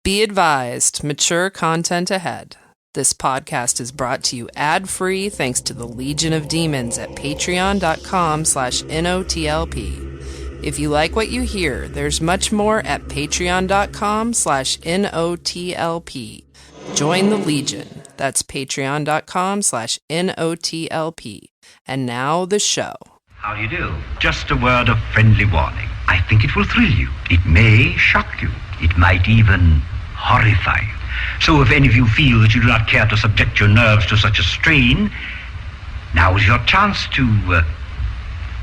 Be advised, mature content ahead. This podcast is brought to you ad-free thanks to the Legion of Demons at patreon.com/NOTLP. If you like what you hear, there's much more at patreon.com/NOTLP. Join the Legion. That's patreon.com/NOTLP. And now the show. How do you do? Just a word of friendly warning. I think it will thrill you. It may shock you. It might even horrify you. So if any of you feel that you do not care to subject your nerves to such a strain, now is your chance to, well,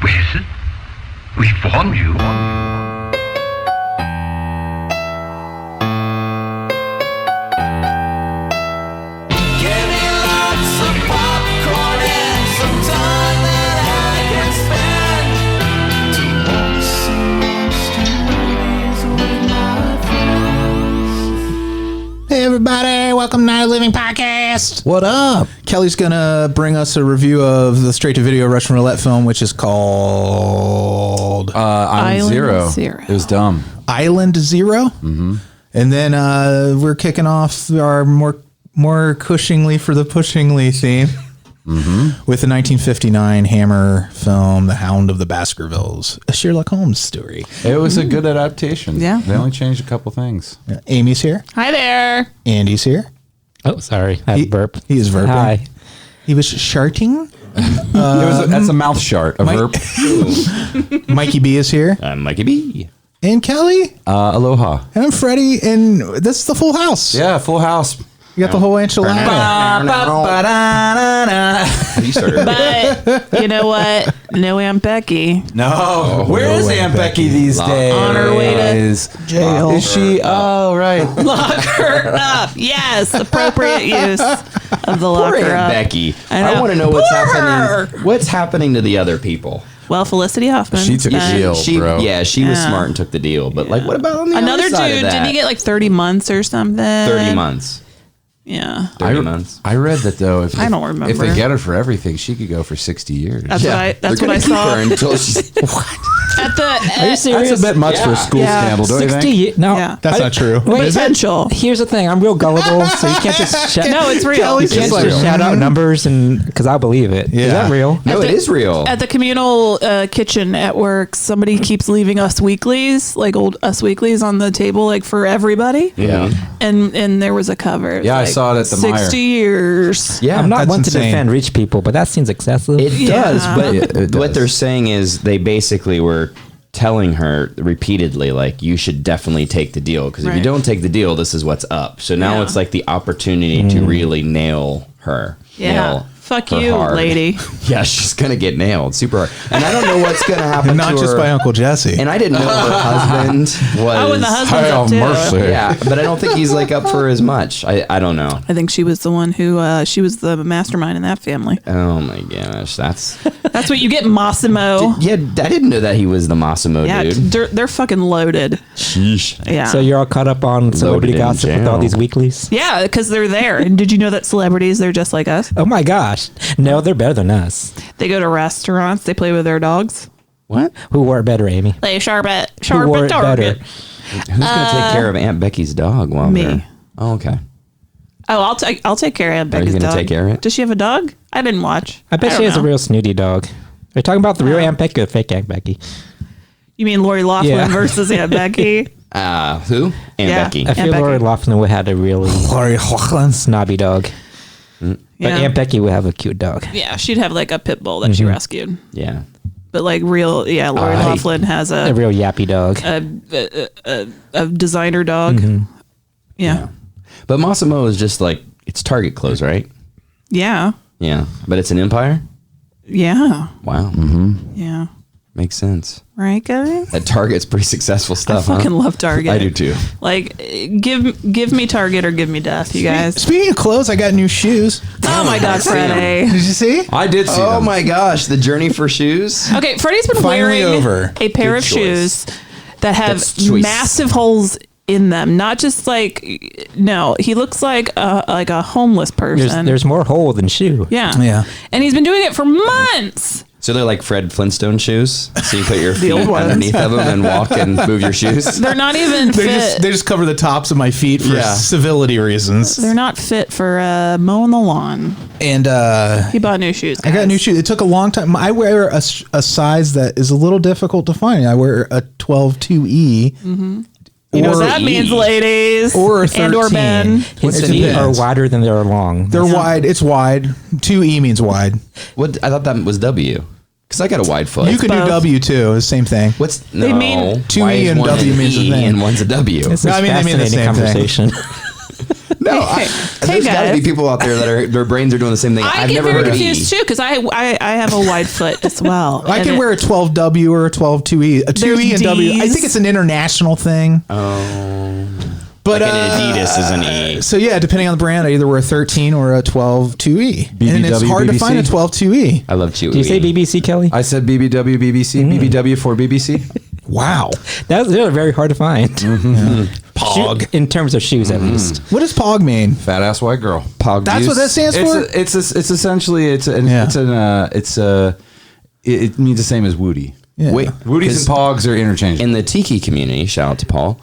we've warned you. Hey everybody, welcome to Night of Living Podcast. What up? Kelly's gonna bring us a review of the Straight-to-Video Russian Roulette film, which is called Island Zero. It was dumb. Island Zero. Mm-hmm. And then we're kicking off our more Cushing-Lee for the Pushing-Lee theme with the 1959 Hammer film, The Hound of the Baskervilles, a Sherlock Holmes story. It was a good adaptation. Yeah. They only changed a couple things. Amy's here. Hi there. Andy's here. Oh, sorry. I have burp. He is verping. Hi. He was sharting. That's a mouth shart. A verb. Mikey B is here. I'm Mikey B. And Kelly. Aloha. And I'm Freddy. And this is the full house. Yeah, full house. You got the whole enchilada. You started. But you know what? No Aunt Becky. No. Where is Aunt Becky these days? On her way to jail. Is she? Oh, right. Lock her up. Yes, appropriate use of the locker Poor Aunt up. Becky. I want to know what's happening. What's happening to the other people? Well, Felicity Hoffman. She took a deal, bro. She was smart and took the deal. But like, what about on the Another other side dude? of that? Didn't he get like 30 months or something? 30 months. Yeah. 30 months. I read that though. If I don't remember. If they get her for everything, she could go for 60 years. That's what I keep saw. her until she's At the Are you serious? That's a bit much for a school scandal, don't you 60 think? years? No. Yeah. That's not true. Wait, potential. Here's the thing. I'm real gullible, so you can't just shout. No, it's real. Kelly's You can't just just like, shout out numbers and because I believe it. Yeah. Is that real? No, it is real. At the communal kitchen at work, somebody keeps leaving Us Weeklies, like old Us Weeklies on the table, like for everybody. Yeah. And there was a cover. Yeah, I saw it at the 60 Meijer. years. Yeah, I'm not that's one insane. to defend rich people, but that seems excessive. It does, but It what does. they're saying is they basically were telling her repeatedly, like, you should definitely take the deal, because if you Right. don't take the deal, this is what's up. So now Yeah. it's like the opportunity to really nail her. Yeah. Nail Fuck her you, hard. lady. Yeah, she's going to get nailed super hard. And I don't know what's going to happen Not to just her. by Uncle Jesse. And I didn't know her husband was... Oh, and the husband's up too. mercy. Yeah, but I don't think he's, like, up for as much. I don't know. I think she was the one who, she was the mastermind in that family. Oh, my gosh. That's That's what you get, Massimo. yeah, I didn't know that he was the Massimo Yeah, dude. they're fucking loaded. Sheesh. Yeah. So you're all caught up on celebrity in gossip with jail. all these weeklies? Yeah, because they're there. And did you know that celebrities, they're just like us? Oh my gosh. No, they're better than us. They go to restaurants. They play with their dogs. What? Who wore it better, Amy? They sharp at Who wore it Target. better? Who's going to take care of Aunt Becky's dog while me. they're... Oh, okay. Oh, I'll take care of Aunt Are you Becky's gonna dog. take care of it? Does she have a dog? I didn't watch. I bet don't she has a know. real snooty dog. Are you talking about the real Aunt Becky or the fake Aunt Becky? You mean Lori Loughlin Yeah. versus Aunt Becky? Who? Aunt Yeah. Becky. I feel Becky. Lori Loughlin would have a really Lori Loughlin. snobby dog. But Yeah. Aunt Becky would have a cute dog. Yeah, she'd have like a pit bull that she rescued. Yeah. But like real, yeah, Lori Loughlin has A a real yappy dog. designer dog. Yeah. But Massimo is just like, it's Target clothes, right? Yeah. Yeah. But it's an empire? Yeah. Wow. Yeah. Makes sense. Right, guys? That Target's pretty successful I stuff, fucking huh? love Target. I do too. Like, give me Target or give me death, you guys. Speaking of clothes, I got new shoes. Oh my God, Freddie. Did you see? I did see Oh them. my gosh, the journey for shoes. Okay, Freddie's been Finally wearing over. a pair Good of choice. shoes that have That's choice. massive holes in them. Not just like, no, he looks like a homeless person. There's more hole than shoe. yeah. Yeah. And he's been doing it for months. So they're like Fred Flintstone shoes. So you put your feet old ones. underneath of them and walk and move your shoes. They're not even fit. They just cover the tops of my feet for civility reasons. They're not fit for mowing the lawn. And He bought new shoes. I got new shoes. It took a long time. I wear a size that is a little difficult to find. I wear a 12-2E. Mm-hmm. You know what that means, ladies. Or a 13. And or Ben. His feet are wider than they're long. They're wide. It's wide. 2E means wide. What? I thought that was W. Because I got a wide foot. You can do both. W too. It's the same thing. What's They mean 2E and W means the thing. and one's a W. This is I mean, they mean the fascinating same thing. conversation. No, there's got to be guys. people out there that are their brains are doing the same thing. I I've get never very heard of confused too because I have a wide foot as well. I And can wear a 12W or a 12-2E. A 2E and W. I think it's an international thing. But Like an Adidas is an E. So yeah, depending on the brand, I either wear a 13 or a 12-2E. And it's BBW, hard to find a BBC? 12-2E. I love Chewy. Do you say BBC, Kelly? I said BBW, BBC, BBW for BBC. Wow. They're very hard to find. Pog. In terms of shoes, at least. What does Pog mean? Fat ass white girl. Pog That's juice? what that stands for? It's essentially it means the same as Woody. Yeah. Wait, Woody's and Pogs are interchangeable. in the tiki community, shout out to Paul,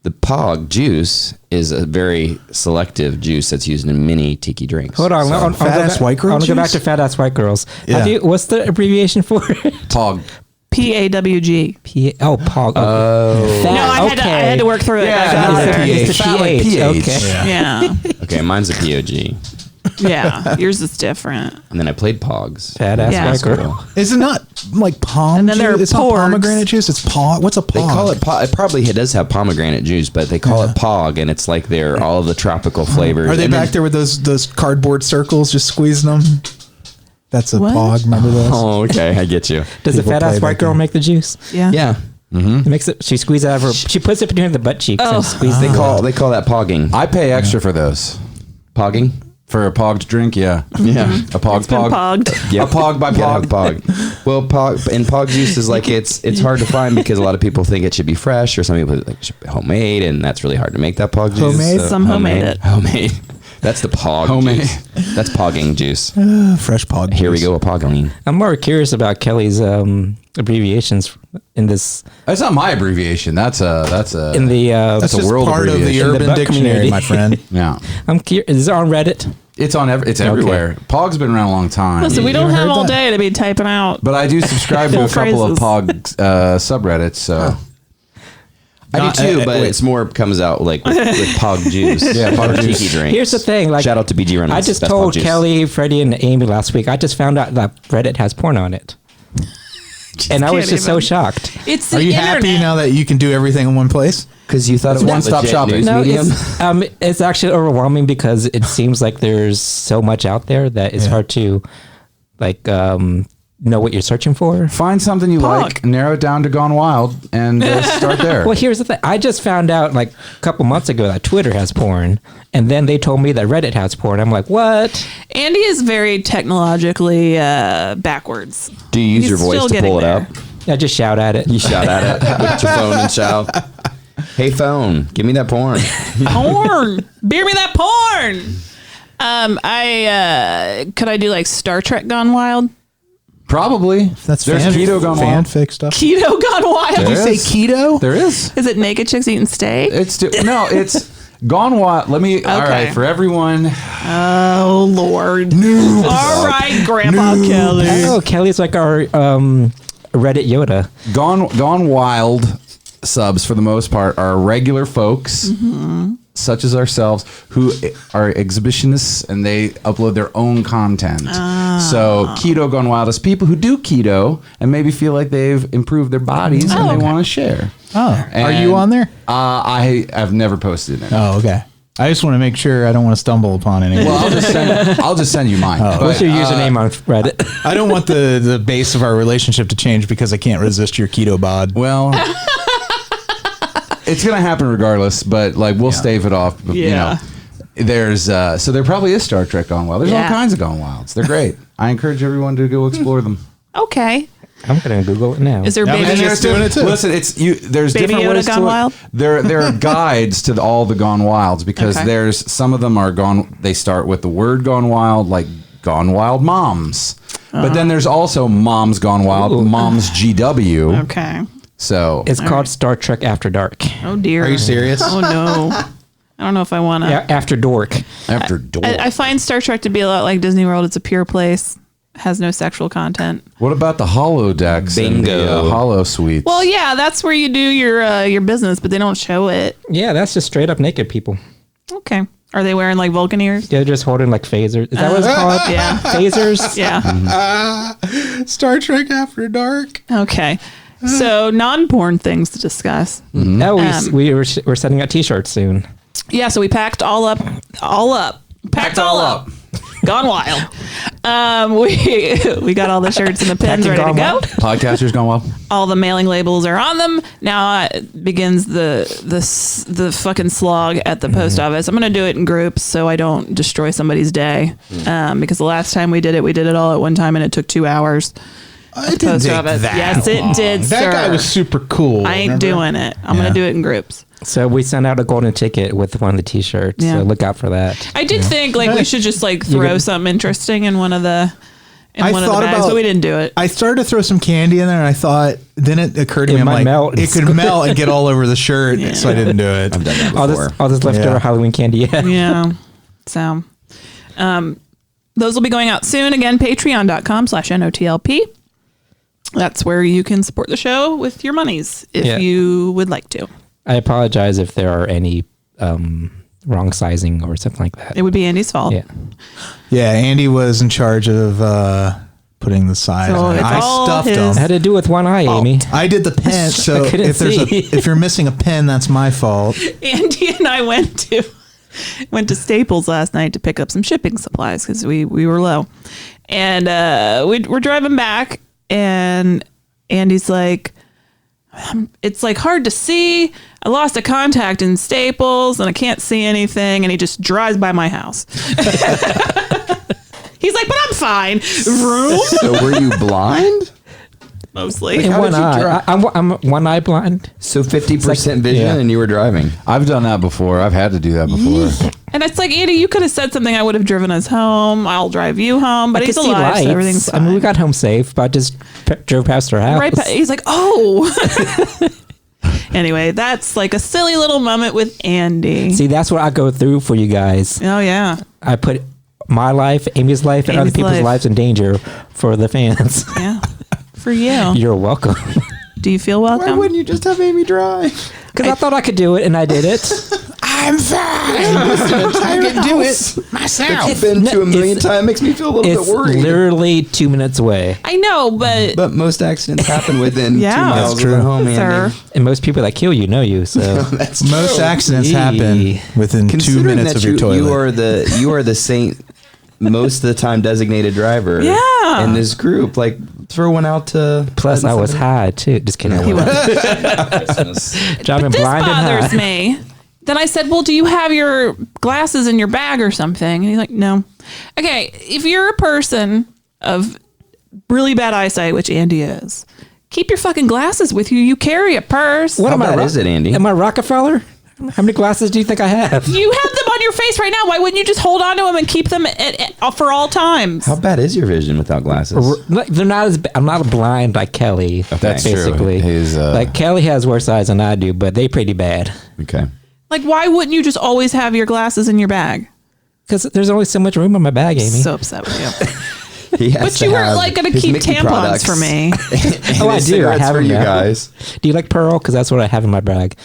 the Pog juice is a very selective juice that's used in many tiki drinks. Hold on. I'll fat go ass back- white girl I want to go back juice? to fat ass white girls. Yeah. What's the abbreviation for it? Pog. PAWG. Pog. Okay. No, I had to work through it. I got Not there. a It's the Fat like PH. PH. Okay. Yeah, Okay, mine's a POG. yeah. Yours is different. And then I played Pogs. Fat ass Yeah. white girl. Is it not like palm And then there juice? are It's not porgs. pomegranate juice. It's Pog. What's a Pog? They call it Pog. It probably does have pomegranate juice, but they call it Pog, and it's like they're all of the tropical flavors. Are they And back then- there with those cardboard circles, just squeezing them? That's a What? Pog. Remember those? Oh, okay, I get you. Does the People fat play ass that white girl game. make the juice? Yeah. Yeah, It makes it. She squeezes out of her. She puts it between the butt cheeks Oh. and squeezes. they call that pogging. I pay extra for those. Pogging. For a pogged drink, yeah. Yeah. A pog Been pog. pogged. Yeah, A pog by Pog. pog. Pog. Well, Pog and Pog juice is like it's hard to find because a lot of people think it should be fresh, or some people think it should be homemade, and that's really hard to make that Pog juice. Homemade? Some homemade it. Homemade. That's the Pog Homemade. juice. That's pogging juice. Fresh Pog. Here we juice. go, a pogging. I'm more curious about Kelly's abbreviations in this That's not my abbreviation. That's a in the. That's a just world part of the abbreviation. Urban In the butt Dictionary, community. my friend. yeah. I'm curious. Is it on Reddit? It's on it's everywhere. Pog's been around a long time. Listen, we don't ever have heard all that? day to be typing out. But I do subscribe to a Full couple of phrases. Pog subreddits, so I do too, but it's more comes out like with Pog juice. Yeah, Pog or juice. tiki drinks. Here's the thing. Like, Shout out to BG Reynolds. I just Best told Pog juice. Kelly, Freddie, and Amy last week. I just found out that Reddit has porn on it, and I was can't just so even. shocked. It's the Are you internet. happy now that you can do everything in one place? because you thought it was one-stop legit shopping. news No, medium. it's actually overwhelming because it seems like there's so much out there that it's hard to like know what you're searching for. find something you like, narrow it down to Gone Wild, and start there. Well, here's the thing. I just found out like a couple months ago that Twitter has porn, and then they told me that Reddit has porn. I'm like, what? Andy is very technologically backwards. Do you use He's your voice still to pull it getting up? I just shout at it. You shout at it with your phone and shout, "Hey phone, give me that porn." Porn. Beer me that porn. Could I do like Star Trek Gone Wild? Probably. That's There's keto Gone Wild. fanfic stuff. Keto Gone Wild. Did you say keto? There is. Is it naked chicks eating steak? It's Gone Wild. Let me. All right, for everyone. Oh Lord. All right, Grandpa Kelly. Oh, Kelly's like our Reddit Yoda. Gone Wild subs, for the most part, are regular folks, such as ourselves, who are exhibitionists and they upload their own content. So Keto Gone Wild is people who do keto and maybe feel like they've improved their bodies and they want to share. Oh, are And, you on there? I have never posted it. Oh, okay. I just want to make sure I don't want to stumble upon anything. Well, I'll just send you mine. What's your username on Reddit? I don't want the base of our relationship to change because I can't resist your keto bod. Well, it's gonna happen regardless, but like we'll stave it off. You Yeah. know, there's so there probably is Star Trek Gone Wild. There's all Yeah. kinds of Gone Wilds. They're great. I encourage everyone to go explore them. Okay. I'm gonna Google it now. Is there Yeah, baby? and there's doing it too. Listen, it's you. There's Baby different Yoda ways Gone to Wild? There are guides to all the Gone Wilds because Okay. there's some of them are gone. They start with the word Gone Wild, like Gone Wild Moms, But then there's also Mom's Gone Wild, Mom's GW. Okay. So It's called Star Trek After Dark. Oh dear. Are you serious? Oh no. I don't know if I want to. Yeah, After Dork. after door. I find Star Trek to be a lot like Disney World. It's a pure place. Has no sexual content. What about the holodecks? And Bingo. the holo suites. Well, yeah, that's where you do your business, but they don't show it. Yeah, that's just straight up naked people. Okay. Are they wearing like Vulcan ears? They're just holding like phasers. Is that what it's called? Yeah. Phasers? Yeah. Star Trek After Dark. Okay. So non-porn things to discuss. No, we're sending out t-shirts soon. Yeah. So we packed all up. Packed all up. Gone wild. We got all the shirts and the pins ready to Gone go. Wild. Podcasters Gone Wild. All the mailing labels are on them. Now begins the fucking slog at the post office. I'm gonna do it in groups so I don't destroy somebody's day. Because the last time we did it all at one time and it took 2 hours. It didn't take that Yes, it did, That sir. guy was super cool. I ain't remember? doing it. I'm gonna do it in groups. So we sent out a golden ticket with one of the t-shirts. Yeah. So look out for that. I did think like we should just like throw something interesting in one of the bags, but we didn't do it. I started to throw some candy in there, and I thought. Then it occurred to It me, I'm might like, melt. it could melt and get all over the shirt, so I didn't do it. I've done that All before. this leftover Yeah. Halloween candy. Yeah. Yeah. So, those will be going out soon. Again, patreon.com/NOTLP. That's where you can support the show with your monies if you would like to. I apologize if there are any wrong sizing or something like that. It would be Andy's fault. Yeah. Yeah, Andy was in charge of putting the size. So on it. it's I all stuffed his- them. Had to do with one eye, Amy. I did the pen, so couldn't see. if you're missing a pen, that's my fault. Andy and I went to Staples last night to pick up some shipping supplies because we were low, and we're driving back, and Andy's like, it's like hard to see. I lost a contact in Staples and I can't see anything, and he just drives by my house. He's like, but I'm fine. Vroom. So were you blind? Mostly. In How one did you eye. drive? I'm one eye blind. So 50% vision yeah. and you were driving. I've done that before. I've had to do that before. And it's like, Andy, you could have said something. I would have driven us home. I'll drive you home. But I he's could see alive, lights. so everything's fine. I mean, we got home safe, but just drove past our house. He's like, oh. Anyway, that's like a silly little moment with Andy. See, that's what I go through for you guys. Oh, yeah. I put my life, Amy's life, and Amy's other people's life. lives in danger for the fans. Yeah. For you. You're welcome. Do you feel welcome? you just have Amy drive? Because I thought I could do it, and I did it. I'm fine. I can do it myself. I've been to a million times. Makes me feel a little It's bit worried. literally 2 minutes away. I know, but But most accidents happen within Yeah. 2 miles That's of the true. home, sir. Andy. And most people that kill you know you, so. That's Most true. accidents Gee. happen within 2 Considering minutes that of your toilet. you are the saint most of the time designated driver Yeah. in this group. Like throw one out to Plus, I was high, too. Just kidding. he was. Driving This blind and bothers high. me. Then I said, well, do you have your glasses in your bag or something? And he's like, no. Okay, if you're a person of really bad eyesight, which Andy is, keep your fucking glasses with you. You carry a purse. What How am I? bad is it, Andy? Am I Rockefeller? How many glasses do you think I have? You have them on your face right now. Why wouldn't you just hold on to them and keep them for all times? How bad is your vision without glasses? They're not as. I'm not blind like Kelley. That's basically. true. His, like Kelley has worse eyes than I do, but they pretty bad. Okay. Like, why wouldn't you just always have your glasses in your bag? Because there's only so much room in my bag, Amy. So upset with you. He has But to you were have like going to his keep Mickey tampons products for me. and Oh, I his do. I cigarettes have for them you now. guys. Do you like Pearl? Because that's what I have in my bag.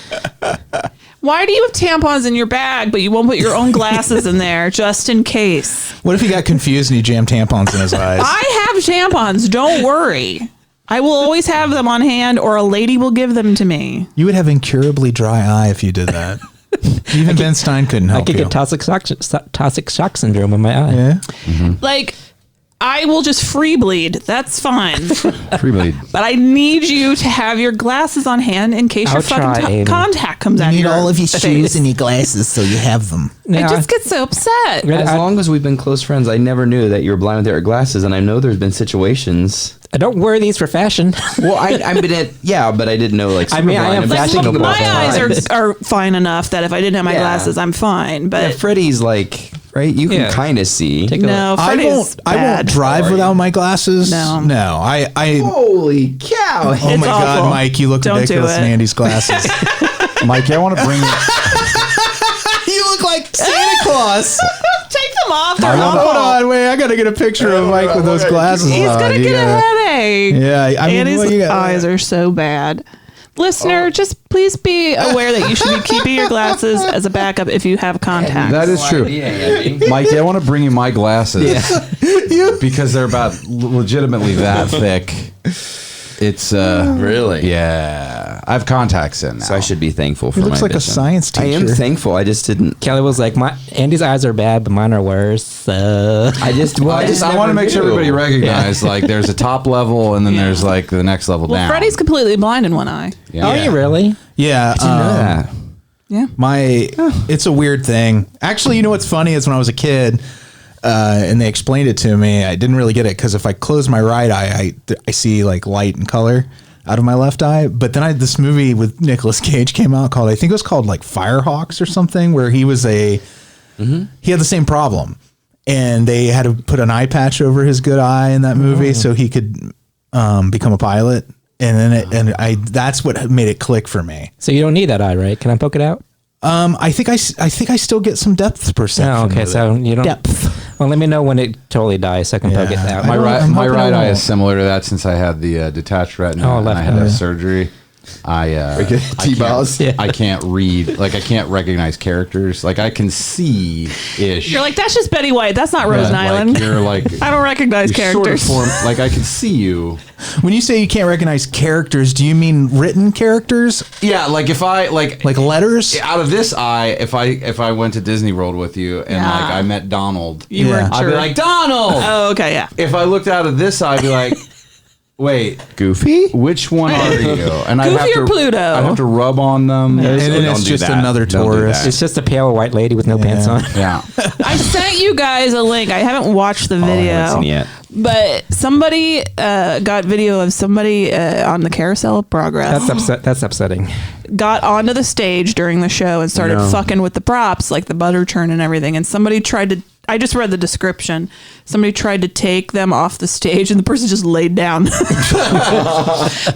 Why do you have tampons in your bag, but you won't put your own glasses in there just in case? What if he got confused and he jammed tampons in his eyes? I have tampons. Don't worry. I will always have them on hand, or a lady will give them to me. You would have incurably dry eye if you did that. Even Ben Stein couldn't help I could you. get toxic shock syndrome in my eye. Yeah. Like, I will just free bleed. That's fine. Free bleed. But I need you to have your glasses on hand in case your I'll try, fucking Amy. contact comes out. You need your all of your face. shoes and your glasses so you have them. I Now, just get so upset. As long as we've been close friends, I never knew that you were blind without your glasses, and I know there's been situations. I don't wear these for fashion. Well, I've been at but I didn't know like. I mean, I am super blind. fashion- Like, Fashionable. my eyes are fine enough that if I didn't have my Yeah. glasses, I'm fine. But Yeah, Freddie's right? You can Yeah. kind of see. Take a No, look. Freddy's I won't bad. drive without my glasses. No. I Holy cow! oh It's my God, awful. Mike, you look Don't do ridiculous in it. Andy's glasses. Mikey, I want to bring You look like Santa Claus. Take them off. They're Hold awful. on, wait. I gotta get a picture of Mike with those glasses He's on. gonna You get a gotta- headache. Yeah, I mean, and his what you got- eyes are so bad. Listener, just please be aware that you should be keeping your glasses as a backup if you have contacts. that is true. Mikey, I want to bring you my glasses because they're about legitimately that thick. It's Really? yeah. I have contacts in now. So I should be thankful for He looks my like a vision. science I am teacher. thankful. I just didn't. Kelley was like, Andy's eyes are bad, but mine are worse. I just. Well, I want to make sure everybody recognizes like there's a top level and then there's like the next level well, down. Freddie's completely blind in one eye. Yeah. Are you really? Yeah, Yeah. Yeah. it's a weird thing. Actually, you know what's funny is when I was a kid, and they explained it to me, I didn't really get it because if I close my right eye, I see like light and color out of my left eye. But then this movie with Nicolas Cage came out called, I think it was called like Firehawks or something, where he was he had the same problem, and they had to put an eye patch over his good eye in that movie so he could become a pilot. And then that's what made it click for me. So you don't need that eye, right? Can I poke it out? I think I still get some depth perception. Oh, okay. with So it. you don't. Depth. Well, let me know when it totally dies so I can poke it Yeah. out. I My don't- right, I'm my hoping I right eye won't. is similar to that since I had the detached retina Oh, and left I had eye. that surgery. I T-balls. can't, I can't read, like I can't recognize characters. Like I can see ish. You're like, that's just Betty White. That's not Rose Island. Like you're like I don't recognize you're sort of characters. like I can see you. When you say you can't recognize characters, do you mean written characters, Yeah, like if I like letters? out of this eye, if I went to Disney World with you and Yeah. like I met Donald, You Yeah. weren't I'd sure. be like Donald. Oh, okay, yeah. If I looked out of this eye, I'd be like, wait, Goofy? which one are you? And I'd Goofy have to or Pluto? I'd have to rub on them. And then don't it's do just that. another Don't do tourist. It's just a pale white lady with no pants on. Yeah. I sent you guys a link. I haven't watched the I haven't video seen yet. but somebody got video of somebody on the Carousel of Progress. That's upsetting. Got onto the stage during the show and started fucking with the props, like the butter churn and everything. And somebody tried to, I just read the description. Somebody tried to take them off the stage and the person just laid down.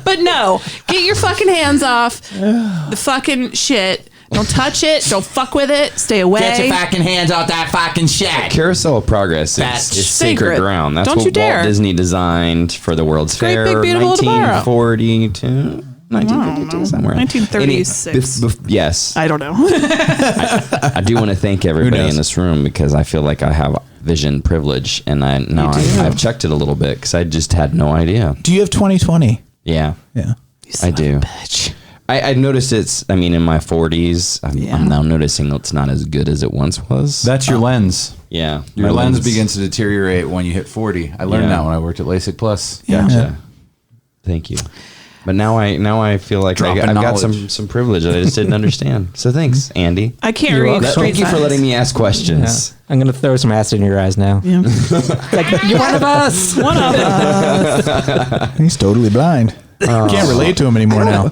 But no, get your fucking hands off the fucking shit. Don't touch it. Don't fuck with it. Stay away. fucking hands off that fucking shit. Carousel of Progress That's is sacred sacred. ground. That's Don't what you dare. Walt Disney designed for the World's Great Fair, Big Beautiful Tomorrow. 1942, 1952, somewhere. 1936. Yes. I don't know. I do want to thank everybody knows? in this room because I feel like I have vision privilege, and I've checked it a little bit because I just had no idea. Do you have 20/20? Yeah, Yeah. I do. Bitch. I noticed it's. I mean, in my 40s, I'm now noticing it's not as good as it once was. That's your lens. Yeah, Your my lens begins to deteriorate when you hit 40. I learned Yeah. that when I worked at LASIK Plus. Gotcha. Thank you. But now I feel like I've Dropping got knowledge. some privilege that I just didn't understand. So thanks, Andy. I can't read street Thank you for signs. letting me ask questions. I'm gonna throw some acid in your eyes now. Yeah. Like, you're one of us. One of us. He's totally blind. Can't relate to him anymore now.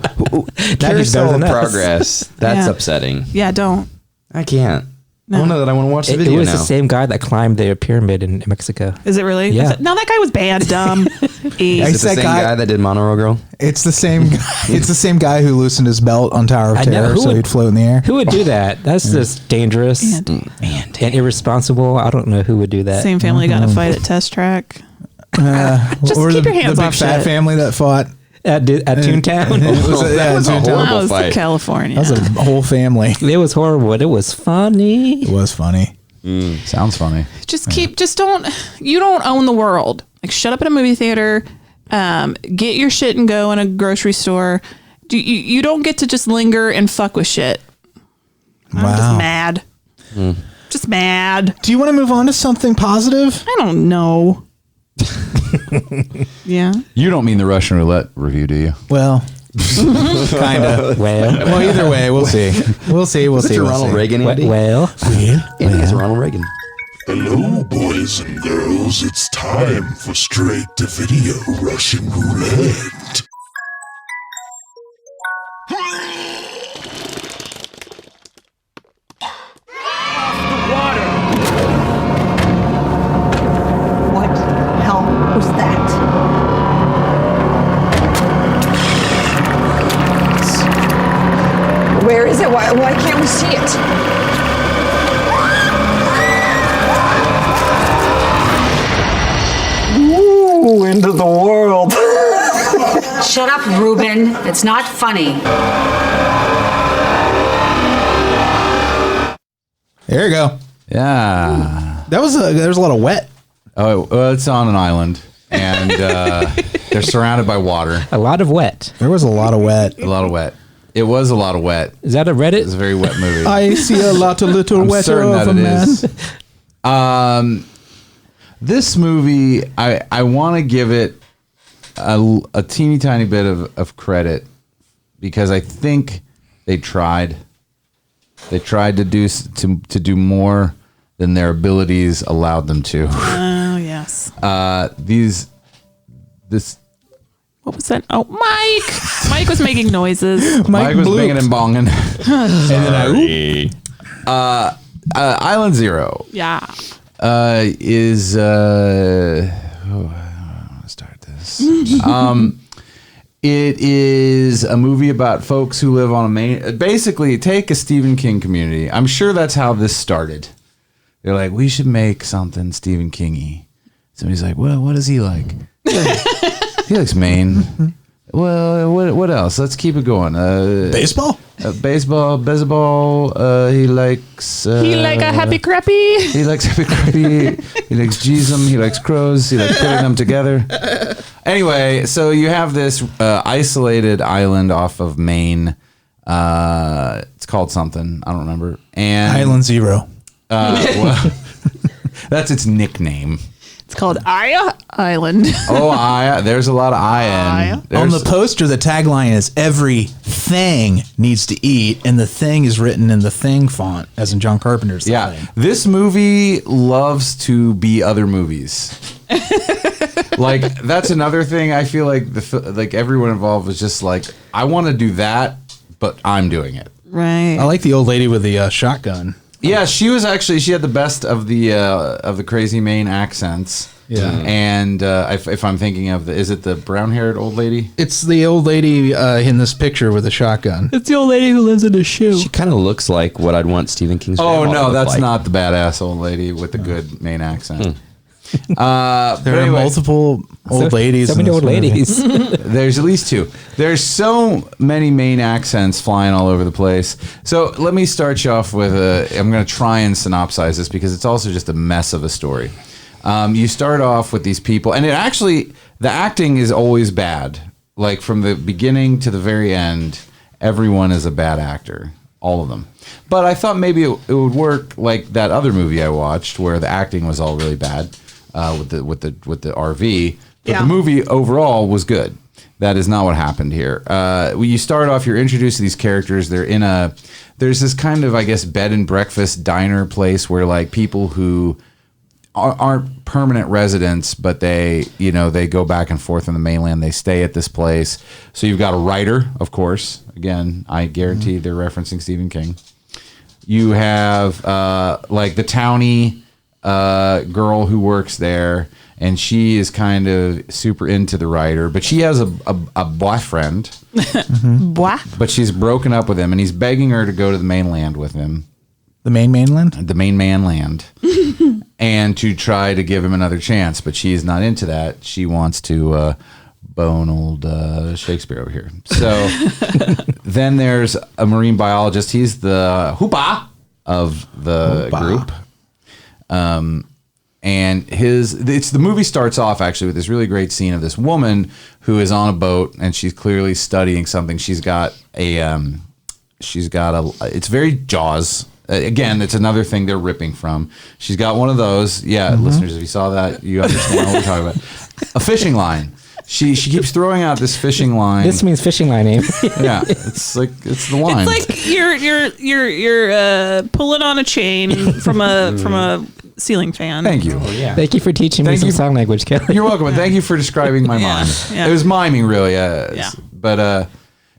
Carousel better of than us. Progress. That's Yeah. upsetting. Yeah, don't. I can't. I don't know that I want to watch the It video was now. the same guy that climbed the pyramid in Mexico. Is it really? Yeah. No, that guy was bad, dumb. E. Is it It's the that same guy- guy that did Monroe Girl? It's the same. It's the same guy who loosened his belt on Tower of I know, Terror who so would- he'd float in the air. Who would do that? That's just dangerous And and irresponsible. I don't know who would do that. same family got in a fight at Test Track. Just Or keep the, your hands the big off fat shit. family that fought. At Toontown. It was a, yeah, was a Toontown. horrible That was fight. California. That was a whole family. It was horrible, but it was funny. It was funny. Sounds funny. just don't, you don't own the world. Like, shut up at a movie theater, get your shit and go in a grocery store. You don't get to just linger and fuck with shit. I'm Wow. just mad. Just mad. Do you want to move on to something positive? I don't know. Yeah. You don't mean the Russian roulette review, do you? Well, kind of. Well, Well, either way, we'll see. We'll see. We'll Is see. it We'll Ronald see. Reagan, Andy? well. Andy is Ronald Reagan. Hello, boys and girls. It's time for Straight-to-Video Russian Roulette. Who ended the world? Shut up, Ruben. It's not funny. There you go. Yeah. There was a lot of wet. Oh, well, it's on an island, and they're surrounded by water. A lot of wet. There was a lot of wet. A lot of wet. It was a lot of wet. Is that a Reddit? It's a very wet movie. I see a lot of little wetter of a man. This movie, I want to give it a teeny tiny bit of credit because I think they tried. They tried to do more than their abilities allowed them to. Oh yes. What was that? Oh, Mike! Mike was making noises. Mike was banging and bonging. And then Island Zero. Yeah. Is I don't want to start this. It is a movie about folks who live on a main. Basically, take a Stephen King community. I'm sure that's how this started. They're like, we should make something Stephen King-y. Somebody's like, well, what is he like? He likes Maine. Well, what else? Let's keep it going. Baseball? Baseball. He likes... he like a happy crappy. He likes happy crappy. He likes Jeezum. He likes crows. He likes putting them together. Anyway, so you have this isolated island off of Maine. It's called something. I don't remember. And Island Zero. Well, that's its nickname. It's called Aya Island. Oh, Aya. There's a lot of Aya. On the poster, the tagline is "Every thing needs to eat," and the thing is written in the Thing font, as in John Carpenter's. Yeah, Thing. this movie loves to be other movies. Like that's another thing. I feel like like everyone involved was just like, I want to do that, but I'm doing it. Right. I like the old lady with the shotgun. Yeah, she had the best of the crazy Maine accents. Yeah, and if I'm thinking of is it the brown-haired old lady? It's the old lady in this picture with a shotgun. It's the old lady who lives in a shoe. She kind of looks like what I'd want Stephen King's. Oh grandma to no, look that's like. not the badass old lady with the good Maine accent. There are multiple old ladies. So many old ladies. There's at least two. There's so many Maine accents flying all over the place. So let me start you off with I'm going to try and synopsize this because it's also just a mess of a story. You start off with these people, and the acting is always bad. Like from the beginning to the very end, everyone is a bad actor. All of them. But I thought maybe it would work like that other movie I watched where the acting was all really bad. With the RV, but the movie overall was good. That is not what happened here. When you start off, you're introduced to these characters. There's this kind of, I guess, bed and breakfast diner place where like people who aren't permanent residents, but they go back and forth in the mainland. They stay at this place. So you've got a writer, of course. Again, I guarantee they're referencing Stephen King. You have like the townie girl who works there, and she is kind of super into the writer, but she has a boyfriend. But she's broken up with him, and he's begging her to go to the mainland with him. The mainland? The main man land. And to try to give him another chance, but she's not into that. She wants to bone old Shakespeare over here. So then there's a marine biologist. He's the hoopa of the group. And the movie starts off actually with this really great scene of this woman who is on a boat and she's clearly studying something. She's got it's very Jaws. Again, it's another thing they're ripping from. She's got one of those. Yeah, listeners, if you saw that, you understand what we're talking about. A fishing line. She keeps throwing out this fishing line. This means fishing line name. Yeah, it's the line. It's like you're pulling on a chain from a ceiling fan. Thank you. Oh, yeah. Thank you for teaching me some sign language, Kelley. You're welcome, and thank you for describing my mind. Yeah. It was miming, really. But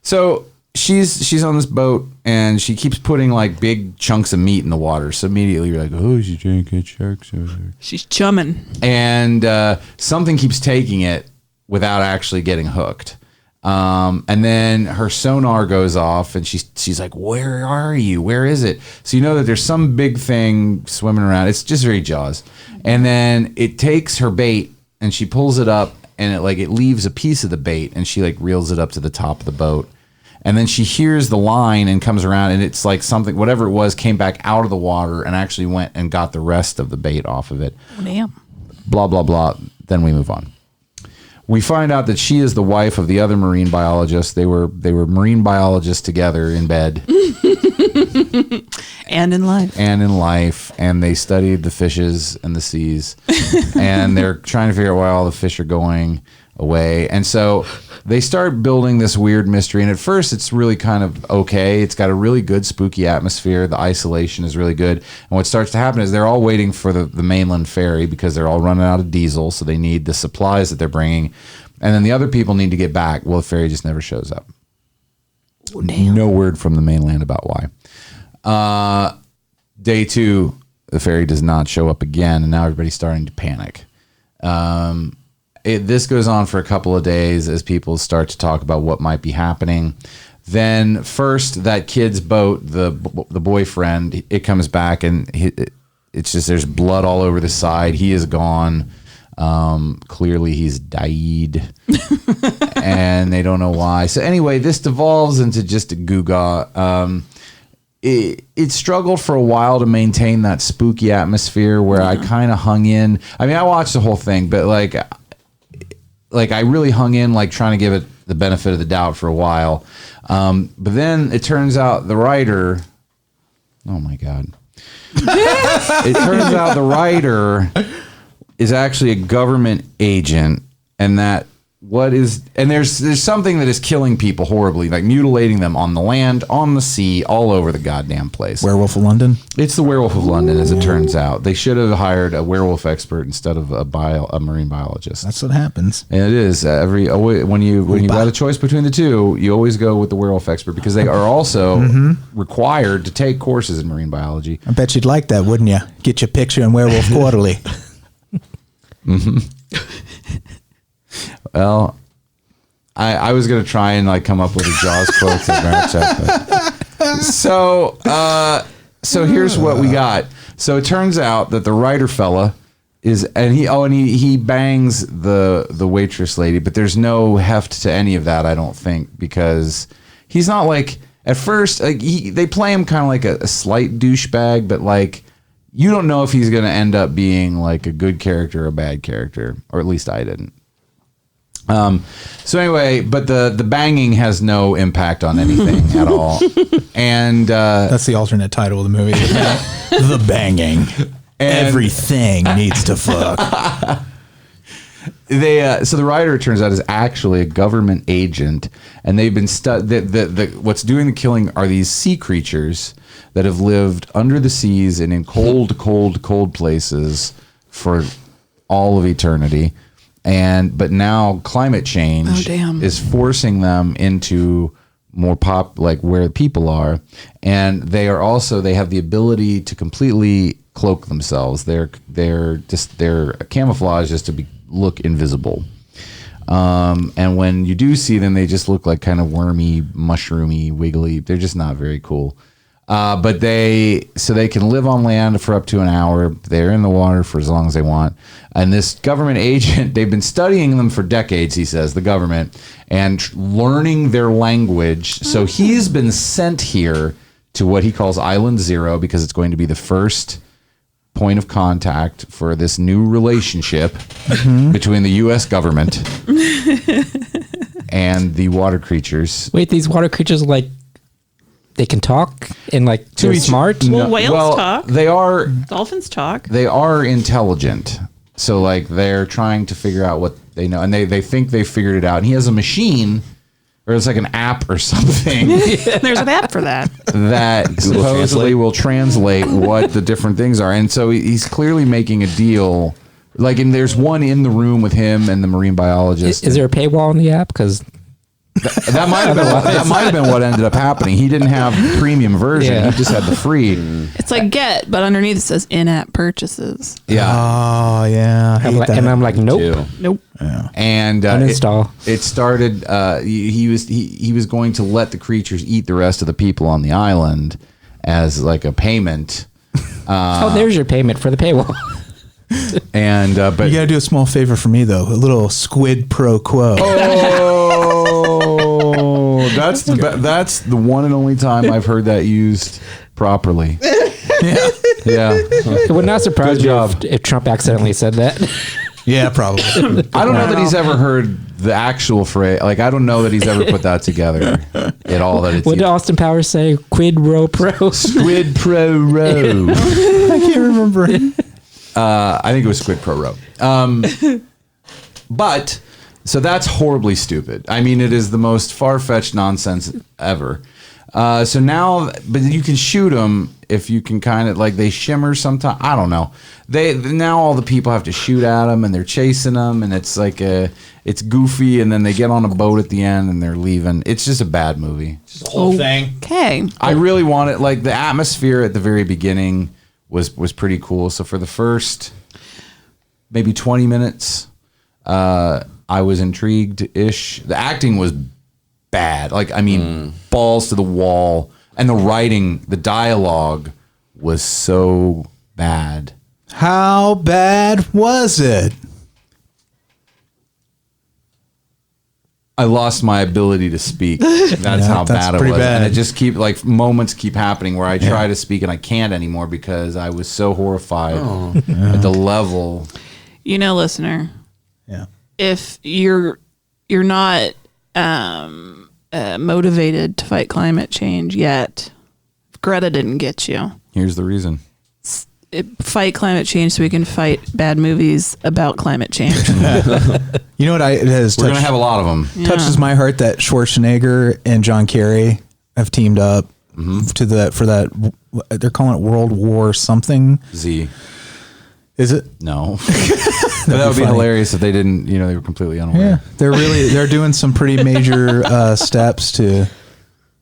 so she's on this boat, and she keeps putting like big chunks of meat in the water. So immediately you're like, oh, she's trying to catch sharks over there. She's chumming, and something keeps taking it without actually getting hooked. And then her sonar goes off and she's like, where are you? Where is it? So you know that there's some big thing swimming around. It's just very Jaws. And then it takes her bait and she pulls it up and it leaves a piece of the bait, and she like reels it up to the top of the boat. And then she hears the line and comes around, and it's like something, whatever it was, came back out of the water and actually went and got the rest of the bait off of it. Damn. Blah, blah, blah. Then we move on. We find out that she is the wife of the other marine biologist. They were marine biologists together in bed. And in life. And they studied the fishes and the seas. And they're trying to figure out why all the fish are going away. And so they start building this weird mystery. And at first, it's really kind of okay. It's got a really good spooky atmosphere. The isolation is really good. And what starts to happen is they're all waiting for the mainland ferry because they're all running out of diesel. So they need the supplies that they're bringing. And then the other people need to get back. Well, the ferry just never shows up. Oh, damn. No word from the mainland about why. Day 2, the ferry does not show up again. And now everybody's starting to panic. This goes on for a couple of days as people start to talk about what might be happening. Then first, that kid's boat, the boyfriend, it comes back and it's just there's blood all over the side. He is gone. Clearly, he's died, and they don't know why. So anyway, this devolves into just a goo-gaw. It struggled for a while to maintain that spooky atmosphere where I kind of hung in. I mean, I watched the whole thing, but like I really hung in, like trying to give it the benefit of the doubt for a while. But then it turns out the writer, oh my God. It turns out the writer is actually a government agent, and there's something that is killing people horribly, like mutilating them on the land, on the sea, all over the goddamn place. Werewolf of London? It's the Werewolf of London, as it turns out. They should have hired a werewolf expert instead of a marine biologist. That's what happens. And it is. When you got a choice between the two, you always go with the werewolf expert because they are also required to take courses in marine biology. I bet you'd like that, wouldn't you? Get your picture in Werewolf Quarterly. Well, I was gonna try and like come up with a Jaws quote for Check. So here's what we got. So it turns out that the writer fella is, and he bangs the waitress lady, but there's no heft to any of that, I don't think, because he's not like at first like they play him kind of like a slight douchebag, but like you don't know if he's gonna end up being like a good character or a bad character, or at least I didn't. So anyway, but the banging has no impact on anything at all. And that's the alternate title of the movie. The banging. And everything needs to fuck. So the writer, it turns out, is actually a government agent, and they've been what's doing the killing are these sea creatures that have lived under the seas and in cold places for all of eternity. But now climate change is forcing them into more like where people are, and they have the ability to completely cloak themselves. Their camouflage is to look invisible. And when you do see them, they just look like kind of wormy, mushroomy, wiggly. They're just not very cool. But they can live on land for up to an hour. They're in the water for as long as they want. And this government agent, they've been studying them for decades, he says, the government, and learning their language. So he's been sent here to what he calls Island Zero because it's going to be the first point of contact for this new relationship between the U.S. government and the water creatures. Wait, these water creatures like they can talk and like they're smart? Well, whales talk. They are. Dolphins talk. They are intelligent. So like they're trying to figure out what they know, and they think they figured it out. And he has a machine, or it's like an app or something. There's an app for that. That supposedly will translate what the different things are. And so he's clearly making a deal. Like, and there's one in the room with him and the marine biologist. Is there a paywall on the app? Because that might have been what ended up happening. He didn't have the premium version. Yeah. He just had the free. It's like Get, but underneath it says in-app purchases. Yeah. Oh yeah. And I'm like, nope. Nope. Yeah. And uninstall. It started. He was going to let the creatures eat the rest of the people on the island as like a payment. There's your payment for the paywall. And but You got to do a small favor for me, though. A little squid pro quo. oh, that's the one and only time I've heard that used properly. Yeah. It would not surprise Good me job. if Trump accidentally said that. Yeah, probably. I don't know that he's ever heard the actual phrase. Like, I don't know that he's ever put that together at all. That it's What did Austin Powers say? Quid pro pro. squid pro row. I can't remember. I think it was squid pro row. But so that's horribly stupid. I mean, it is the most far-fetched nonsense ever. So now, but you can shoot them if you can kind of like they shimmer sometimes. I don't know. Now all the people have to shoot at them and they're chasing them and it's like it's goofy and then they get on a boat at the end and they're leaving. It's just a bad movie. The whole thing. Okay. I really want it. Like the atmosphere at the very beginning was pretty cool. So for the first maybe 20 minutes, I was intrigued-ish. The acting was bad. Like, I mean, balls to the wall. And the writing, the dialogue was so bad. How bad was it? I lost my ability to speak. That's how that's bad it pretty was. bad. And it just moments keep happening where I try to speak and I can't anymore because I was so horrified at the level. You know, listener, Yeah. if you're not motivated to fight climate change yet, if Greta didn't get you. Here's the reason. Fight climate change so we can fight bad movies about climate change. You know what? It has We're going to have a lot of them. touches my heart that Schwarzenegger and John Kerry have teamed up for that. They're calling it World War something. Z. Is it? No. But that would be funny. hilarious if they didn't, they were completely unaware. Yeah, they're doing some pretty major steps to,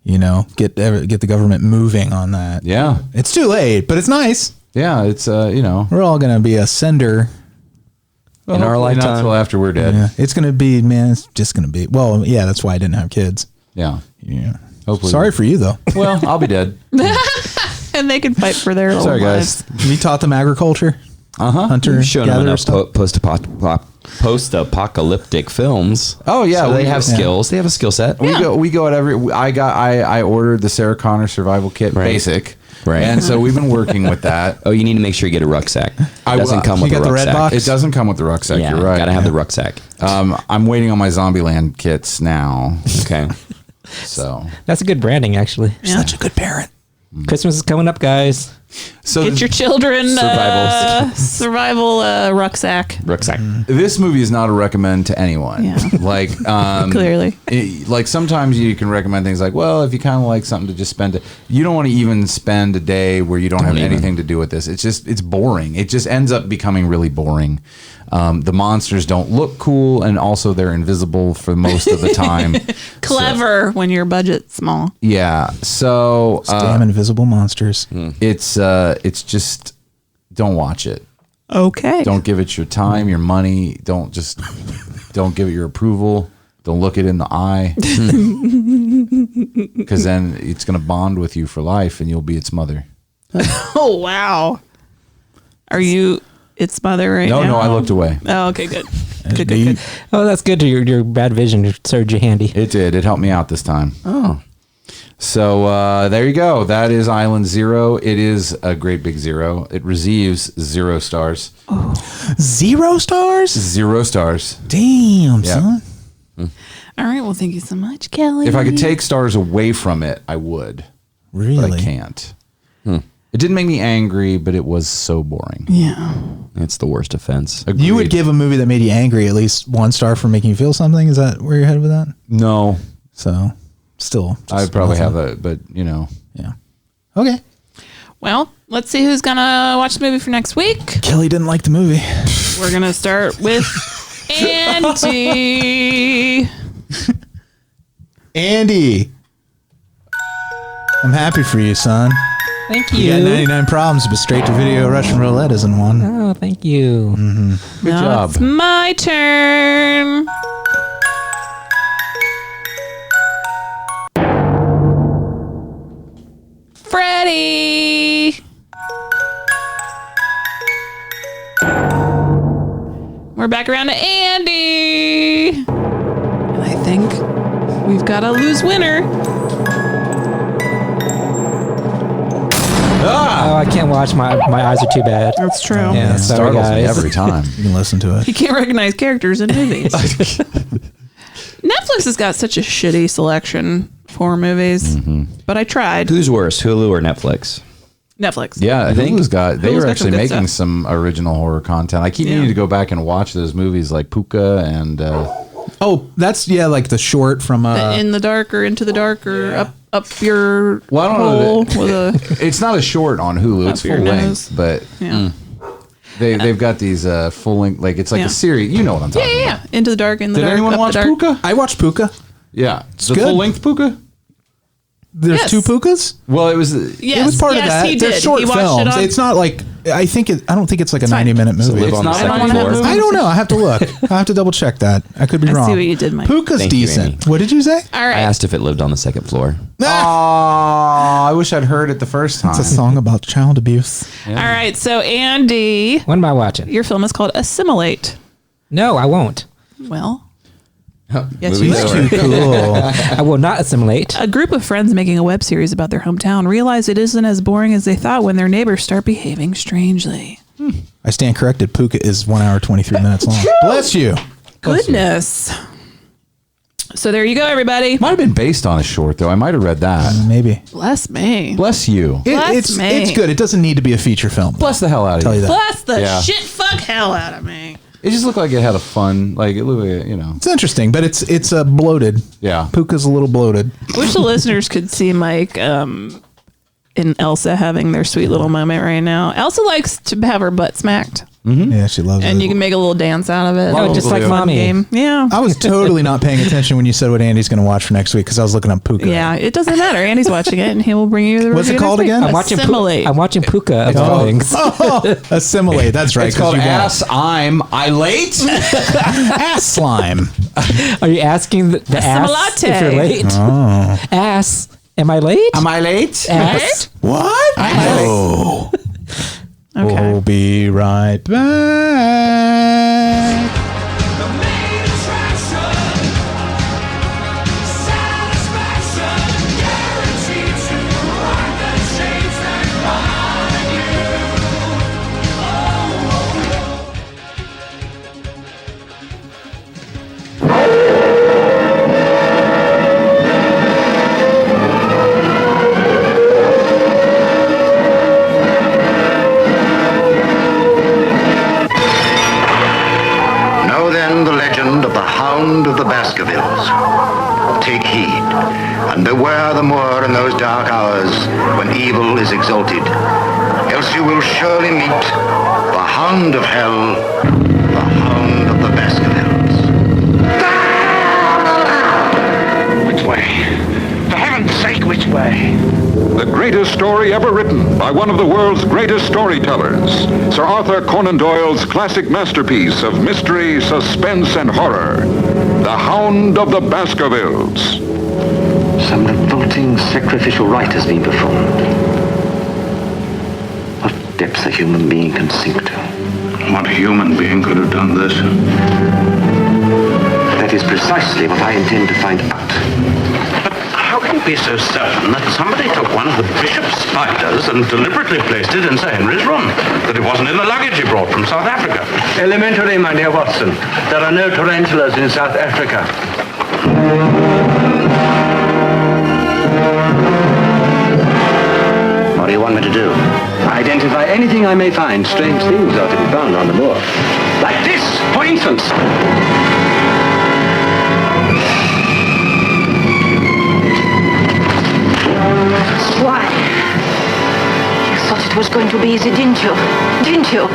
get the government moving on that. Yeah. It's too late, but it's nice. Yeah, it's, We're all gonna be a sender. In our hopefully not lifetime. till after we're dead. Yeah, it's gonna be, man. It's just gonna be. Well, yeah, that's why I didn't have kids. Yeah. Yeah. Hopefully. Sorry for you though. Well, I'll be dead. And they can fight for their Sorry, own guys. lives. We taught them agriculture. Hunter You've shown them gatherer enough stuff. post-apocalyptic films. Oh, yeah. So they have yeah. skills. They have a skill set. We go at I ordered the Sarah Connor survival kit basic. Right. And so we've been working with that. Oh, you need to make sure you get a rucksack. It I will. doesn't come You with a got the red rucksack. box? It doesn't come with the rucksack. Yeah, You're right. gotta have the rucksack. I'm waiting on my Zombieland kits now. Okay. So That's a good branding, actually. Such a good parent. Christmas is coming up, guys. Get your children Survival. survival rucksack. Rucksack. this movie is not a recommend to anyone. Yeah. Like Clearly. like sometimes you can recommend things like, well, if you kind of like something to just spend it, you don't want to even spend a day where you don't have anything to do with this. It's boring. It just ends up becoming really boring. The monsters don't look cool, and also they're invisible for most of the time. Clever when your budget's small. Yeah. So Damn invisible monsters. it's just don't watch it. Okay. Don't give it your time, your money. Don't give it your approval. Don't look it in the eye, because then it's going to bond with you for life, and you'll be its mother. Oh, wow. Are you its mother right now? No, I looked away. Oh, okay, good. Good. Oh, that's good. Your bad vision served you handy. It did. It helped me out this time. Oh. So there you go. That is Island Zero. It is a great big zero. It receives 0 stars. 0 stars? 0 stars. Damn, Yeah. son. All right. Well, thank you so much, Kelley. If I could take stars away from it, I would. Really? But I can't. It didn't make me angry, but it was so boring. Yeah. It's the worst offense. Agreed. You would give a movie that made you angry at least 1 star for making you feel something? Is that where you're headed with that? No. So, still. I'd probably have a, but Yeah. Okay. Well, let's see who's going to watch the movie for next week. Kelley didn't like the movie. We're going to start with Andy. Andy. I'm happy for you, son. Thank You you. got 99 problems, but Straight-to-Video Russian Roulette isn't one. Oh, thank you. good Now job. it's my turn. Freddy. We're back around to Andy. And I think we've got a lose winner. Oh, I can't watch. My eyes are too bad. That's true. Yeah, sorry, Startles me guys. every time. You can listen to it. He can't recognize characters in movies. Netflix has got such a shitty selection for movies, but I tried. Who's worse, Hulu or Netflix? Netflix. Yeah, I think they were actually good making stuff. some original horror content. I keep Yeah. needing to go back and watch those movies like Puka and Oh, that's like the short from In the dark or into the dark or up your Well, I don't know hole that- with a it's not a short on Hulu. It's Up your full nose. length, but yeah. they've got these full length, like it's like Yeah. a series. You know what I'm talking Yeah. about? Into the dark, in the Did dark. anyone up watch the dark. Puka? I watched Puka. Yeah, the good. full length Puka. There's Yes. 2 Pukas? Well, it was. Yes, It was part of that. He They're did. short He watched films. It on, It's not like I don't think it's like a fine. 90-minute movie. live on the not second on floor. that I don't know. I have to look. I have to double check that. I could be I see wrong. what you did, Mike. Puka's Thank you, decent. Amy. What did you say? All right. I asked if it lived on the second floor. Oh, I wish I'd heard it the first time. It's a song about child abuse. All right. So, Andy, What am I watching? your film is called Assimilate. No, I won't. Well, yes, you Movie's will. over. Cool. I will not assimilate. A group of friends making a web series about their hometown realize it isn't as boring as they thought when their neighbors start behaving strangely. I stand corrected. Puka is 1 hour, 23 minutes long. Bless you. Goodness. So there you go, everybody. Might have been based on a short though. I might have read that. Maybe. Bless me. Bless you. Bless me. It's good. It doesn't need to be a feature film. Bless the hell out of Tell you. you that. Bless the Yeah. shit fuck hell out of me. It just looked like it had a fun, like it looked like, It's interesting, but it's bloated. Yeah. Puka's a little bloated. I wish the listeners could see Mike and Elsa having their sweet little moment right now. Elsa likes to have her butt smacked, Yeah, she loves and it. you can make a little dance out of it. Oh, A just little like fun mommy. game. Yeah. I was totally not paying attention when you said what Andy's going to watch for next week because I was looking up Puka. Yeah, it doesn't matter. Andy's watching it, and he will bring you the What's it review called next week. again? Assimilate. I'm watching Puka of all things. Oh, assimilate. That's right. It's 'cause called you got Ass I Late. ass slime. Are you asking the ass if you're late? Oh. Ass. Am I late? Am I late? Ass. What? Oh. Okay. We'll be right back. Know then the legend of the Hound of the Baskervilles. Take heed, and beware the moor in those dark hours when evil is exalted. Else you will surely meet the Hound of Hell, the Hound of the Baskervilles. Which way? For heaven's sake, which way? The greatest story ever written by one of the world's greatest storytellers, Sir Arthur Conan Doyle's classic masterpiece of mystery, suspense, and horror, The Hound of the Baskervilles. Some revolting sacrificial rite has been performed. What depths a human being can sink to. What human being could have done this? That is precisely what I intend to find out. But how can you be so certain that somebody took one of the bishop's spiders and deliberately placed it in Sir Henry's room? That it wasn't in the luggage he brought from South Africa? Elementary, my dear Watson. There are no tarantulas in South Africa. What do you want me to do? Identify anything I may find. Strange things are to be found on the moor. Like this, for instance. Why? You thought it was going to be easy, didn't you? Didn't you?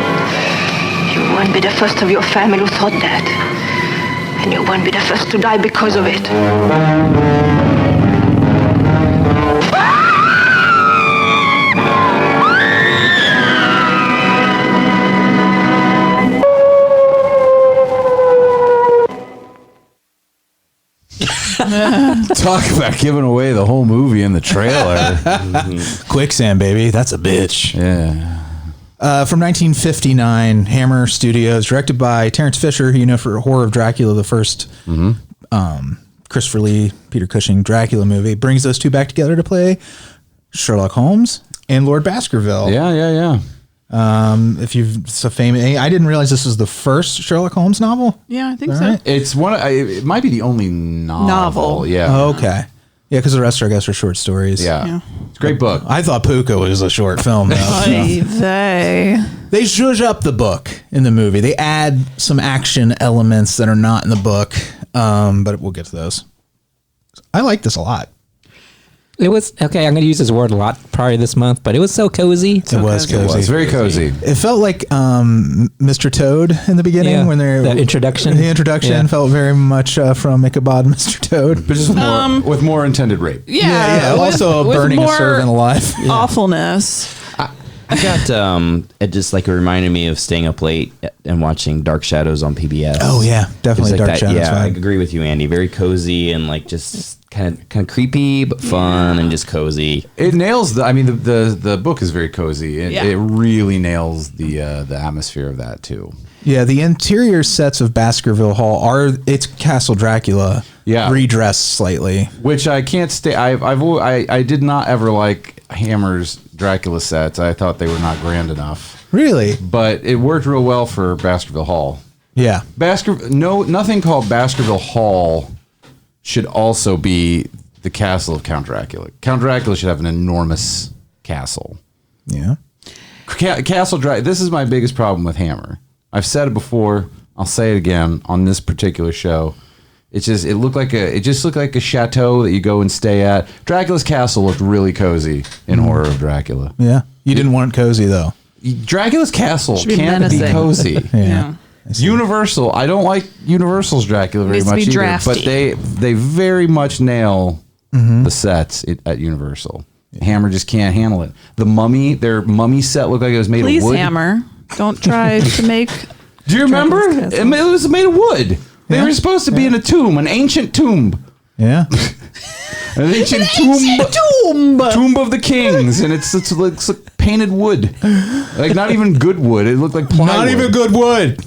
You won't be the first of your family who thought that. And you won't be the first to die because of it. Talk about giving away the whole movie in the trailer. Quicksand, baby. That's a bitch. Yeah. From 1959, Hammer Studios, directed by Terence Fisher, who you know for Horror of Dracula, the first Christopher Lee, Peter Cushing Dracula movie, brings those two back together to play Sherlock Holmes and Lord Baskerville. Yeah. If you've so famous, I didn't realize this was the first Sherlock Holmes novel. Yeah, I think so. Right? It's one. It might be the only novel. Yeah. Oh, okay. Yeah, because the rest are, I guess, are short stories. Yeah. It's a great book. I thought Puka was a short film, though. They zhuzh up the book in the movie. They add some action elements that are not in the book, but we'll get to those. I like this a lot. It was okay. I'm going to use this word a lot probably this month, but it was so cozy. It was cozy. It was very cozy. It felt like Mr. Toad in the beginning when they're that introduction. The introduction felt very much from Ichabod, Mr. Toad, but just with more intended rape. Yeah. Also burning a servant alive. Awfulness. I got it just like it reminded me of staying up late and watching Dark Shadows on PBS. Oh yeah, definitely like Dark that, Shadows. Yeah, I agree with you, Andy. Very cozy and like just kind of creepy but fun and just cozy. It nails the book is very cozy. It really nails the atmosphere of that too. Yeah, the interior sets of Baskerville Hall it's Castle Dracula. Yeah, redressed slightly, which I can't stay. I did not ever like Hammer's Dracula sets. I thought they were not grand enough. Really, but it worked real well for Baskerville Hall. Yeah, nothing called Baskerville Hall should also be the castle of Count Dracula. Count Dracula should have an enormous castle. Yeah, Castle Dracula. This is my biggest problem with Hammer. I've said it before. I'll say it again on this particular show. It just looked like a chateau that you go and stay at. Dracula's castle looked really cozy in Horror of Dracula. Yeah, you didn't want cozy though. Dracula's castle can't be cozy. Yeah. Universal. I don't like Universal's Dracula very much either, drafty. but they very much nail the sets at Universal. Hammer just can't handle it. Their mummy set looked like it was made of wood. Please, Hammer, don't try to make. Do you remember? It was made of wood. They were supposed to be in a tomb, an ancient tomb. Yeah. An ancient tomb of the kings, and it's like painted wood, like not even good wood. It looked like plywood. Not even good wood.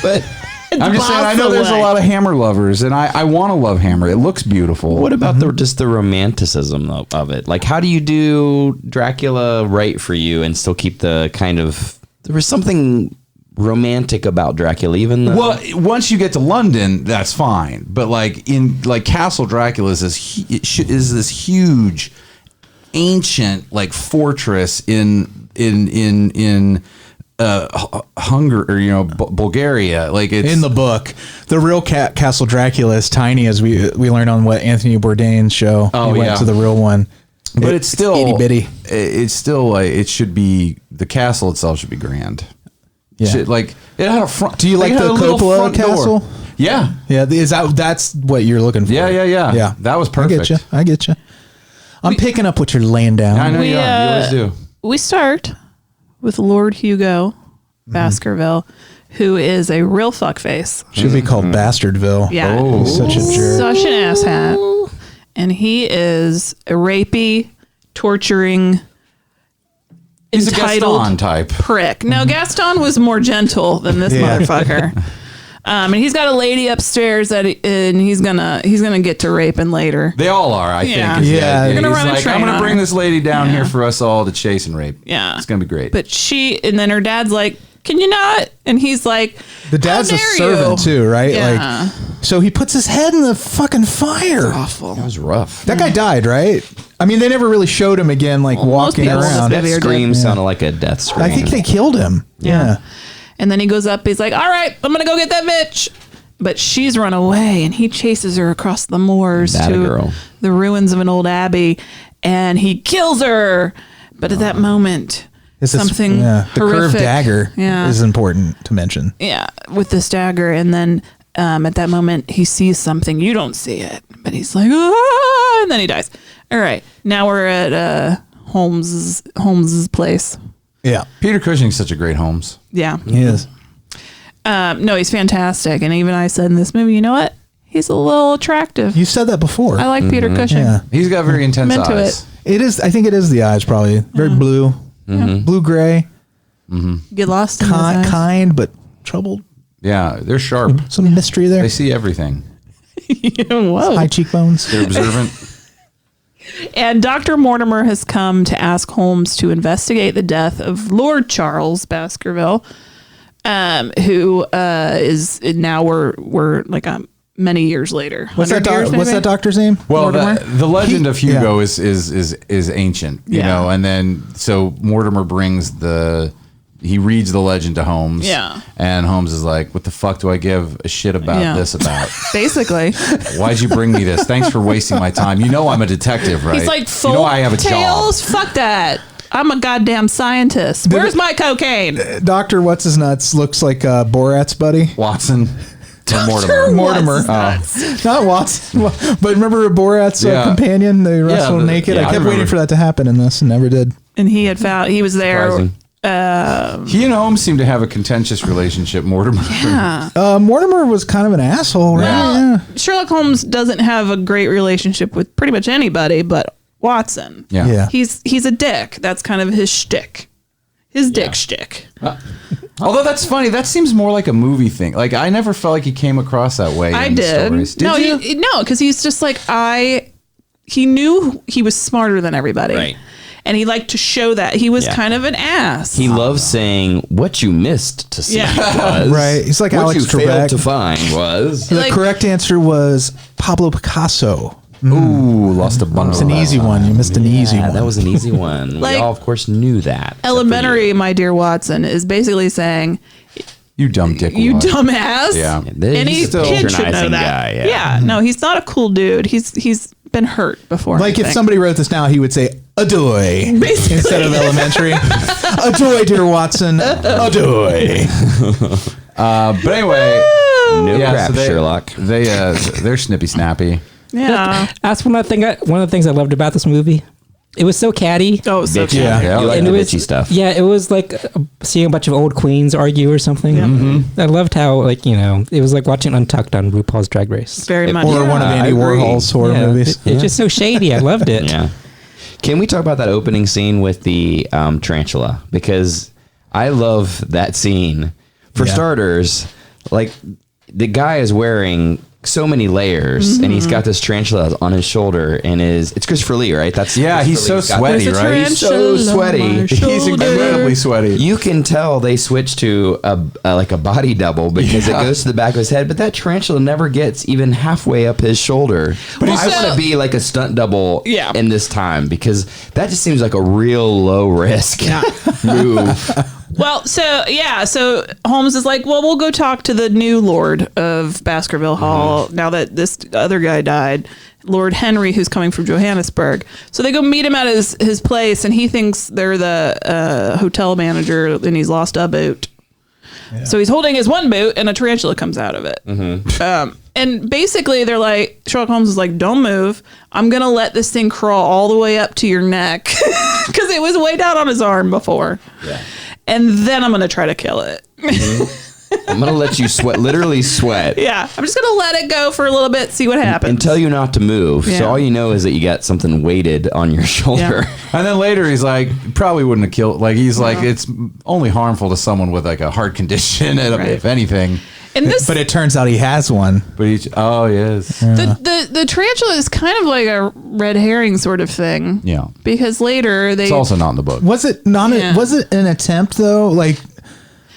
But I'm just saying, I know there's a lot of Hammer lovers, and I want to love Hammer. It looks beautiful. What about the romanticism of it? Like, how do you do Dracula right for you and still keep the kind of... There was something romantic about Dracula, even though... Well, once you get to London, that's fine. But Castle Dracula is this huge, ancient fortress in Hungary or Bulgaria. It's in the book. The real Castle Dracula is tiny, as we learned on Anthony Bourdain's show. He went to the real one. But it's still itty bitty. It's still it should be, the castle itself should be grand. Yeah. It had a front. Do you like the Coppola castle? Yeah. Yeah. That's what you're looking for? Yeah. That was perfect. I get you. I'm picking up what you're laying down. I know you are. You always do. We start with Lord Hugo Baskerville, who is a real fuckface. Should be called Bastardville. Yeah. Oh, such a jerk. Such an asshat. And he is a rapey, torturing, he's entitled a Gaston type prick. Now, Gaston was more gentle than this motherfucker. And he's got a lady upstairs and he's gonna get to raping later. They all are, I think. Yeah. You're gonna run a train I'm gonna on bring her. this lady down here for us all to chase and rape. Yeah. It's gonna be great. But and then her dad's like, "Can you not?" And he's like, the dad's a "How dare servant you?" too, right? Yeah. So he puts his head in the fucking fire. Awful. That was rough. That guy died, right? I mean, they never really showed him again, walking people around. just That scream sounded like a death scream. I think they killed him. Yeah. And then he goes up. He's like, "All right, I'm gonna go get that bitch." But she's run away, and he chases her across the moors to the ruins of an old abbey, and he kills her. But at that moment, something the horrific. curved dagger is important to mention. Yeah, with this dagger, and then at that moment, he sees something. You don't see it, but he's like, "Ah!" And then he dies. All right, now we're at Holmes's place. Yeah, Peter Cushing's such a great Holmes. Yeah, he is. No, he's fantastic. And even I said in this movie, you know what? He's a little attractive. You said that before. I like Peter Cushing. Yeah. He's got very intense I'm into eyes. It is. I think it is the eyes, probably very blue, blue gray. Get lost in his eyes. Kind, but troubled. Yeah, they're sharp. Some mystery there. They see everything. Whoa. High cheekbones. They're observant. And Dr. Mortimer has come to ask Holmes to investigate the death of Lord Charles Baskerville, who is now we're like many years later. What's that What's doctor's name? Well, the legend of Hugo is ancient, you know, and then so Mortimer brings he reads the legend to Holmes. Yeah. And Holmes is like, what the fuck do I give a shit about this about? Basically. Why'd you bring me this? Thanks for wasting my time. You know I'm a detective, right? He's like, you know I have a tales? job. Fuck that. I'm a goddamn scientist. Where's my cocaine? Dr. What's-His-Nuts looks like Borat's buddy. Watson. Mortimer. Not Watson. But remember Borat's companion? They wrestled naked? I kept waiting for that to happen in this and never did. And he was there. Surprising. He and Holmes seem to have a contentious relationship, Mortimer. Yeah. Mortimer was kind of an asshole, right? Well, Sherlock Holmes doesn't have a great relationship with pretty much anybody but Watson. Yeah. He's a dick. That's kind of his shtick. His dick shtick. Although that's funny, that seems more like a movie thing. Like I never felt like he came across that way. I in did. Stories. Did you? No, because he's just like he knew he was smarter than everybody. Right. And he liked to show that. He was kind of an ass. He loves saying, what you missed to see was. Right. He's like what Alex you failed Trebek. to find was. The correct answer was Pablo Picasso. Ooh, lost a bundle. It's an easy one. You missed an easy one. That was an easy one. Like, we all, of course, knew that. Elementary, my dear Watson, is basically saying, you dumb dick. You dumb ass. Yeah. Any still kid should know patronizing that. guy, yeah. No, he's not a cool dude. He's been hurt before. Like if somebody wrote this now, he would say adoy instead of elementary. Adoy, dear Watson. Adoy. But anyway, no crap, Sherlock. They're snippy snappy. Yeah. That's one of the things I loved about this movie. It was so catty. Oh, it was so catty. Yeah, you like and the it was, bitchy stuff. Yeah, it was like seeing a bunch of old queens argue or something. Yeah. I loved how, it was like watching Untucked on RuPaul's Drag Race. Very much. Or one of Andy Warhol's horror movies. It's just so shady. I loved it. Yeah. Can we talk about that opening scene with the tarantula? Because I love that scene. For starters, like the guy is wearing so many layers, and he's got this tarantula on his shoulder, and it's Christopher Lee, right? He's so sweaty, right? He's so sweaty. He's incredibly sweaty. You can tell they switched to a body double because it goes to the back of his head, but that tarantula never gets even halfway up his shoulder. But I want to be like a stunt double in this time because that just seems like a real low risk move. Well, so Holmes is like, well, we'll go talk to the new Lord of Baskerville Hall now that this other guy died, Lord Henry, who's coming from Johannesburg. So they go meet him at his place, and he thinks they're the hotel manager, and he's lost a boot. Yeah. So he's holding his one boot, and a tarantula comes out of it. And basically, they're like, Sherlock Holmes is like, don't move. I'm going to let this thing crawl all the way up to your neck because it was way down on his arm before. Yeah. And then I'm going to try to kill it. I'm going to let you literally sweat. Yeah. I'm just going to let it go for a little bit, see what happens. And tell you not to move. Yeah. So all you know is that you got something weighted on your shoulder. Yeah. And then later he's like, probably wouldn't have killed. Like, he's like, it's only harmful to someone with like a heart condition, if anything. But it turns out he has one. But yes. Yeah. The tarantula is kind of like a red herring sort of thing. Yeah. Because later it's also not in the book. Was it not? Was it an attempt though? Like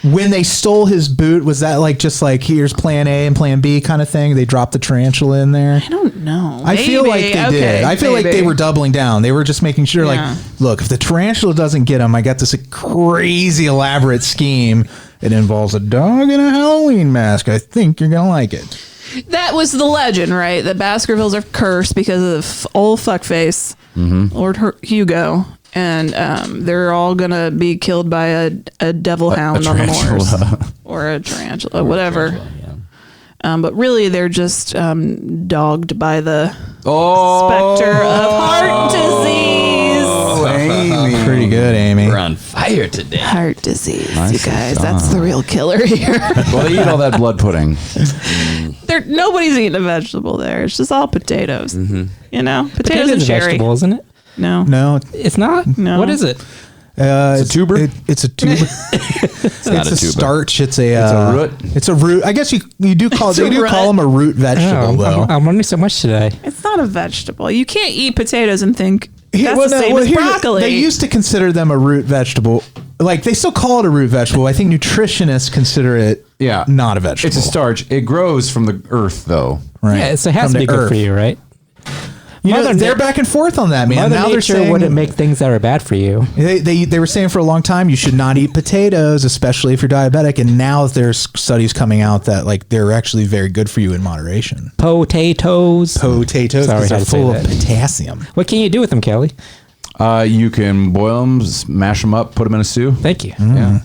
when they stole his boot, was that like just like here's plan A and plan B kind of thing? They dropped the tarantula in there. I don't know. I feel like they did. I feel like they were doubling down. They were just making sure, like, look, if the tarantula doesn't get him, I got this crazy elaborate scheme. It involves a dog in a Halloween mask. I think you're going to like it. That was the legend, right? The Baskervilles are cursed because of old fuckface, Lord Hugo. And they're all going to be killed by a devil hound on the moors. Or a tarantula, whatever. But really, they're just dogged by the specter of heart disease. Amy. Pretty good, Amy. We're on fire today. Heart disease, you guys. That's the real killer here. Well, they eat all that blood pudding. Nobody's eating a vegetable there. It's just all potatoes. You know? Potatoes and a cherry. vegetable, isn't it? No. No. It's not? No. What is it? It's a tuber? It's a tuber. It's not a tuber. Starch. It's a root. It's a root. I guess you do call them a root vegetable though. I'm learning so much today. It's not a vegetable. You can't eat potatoes and think that's Well, the same as broccoli. They used to consider them a root vegetable. Like they still call it a root vegetable. I think nutritionists consider it not a vegetable. It's a starch. It grows from the earth though. Right. Yeah, so it has From to be the good earth. for you, right? They're back and forth on that, man. Mother now they're Nature saying wouldn't make things that are bad for you. they were saying for a long time you should not eat potatoes, especially if you're diabetic. And now there's studies coming out that like they're actually very good for you in moderation. Potatoes. Sorry, I had to say full of that. potassium. What can you do with them, Kelley? You can boil them, mash them up, put them in a stew. Thank you. Yeah.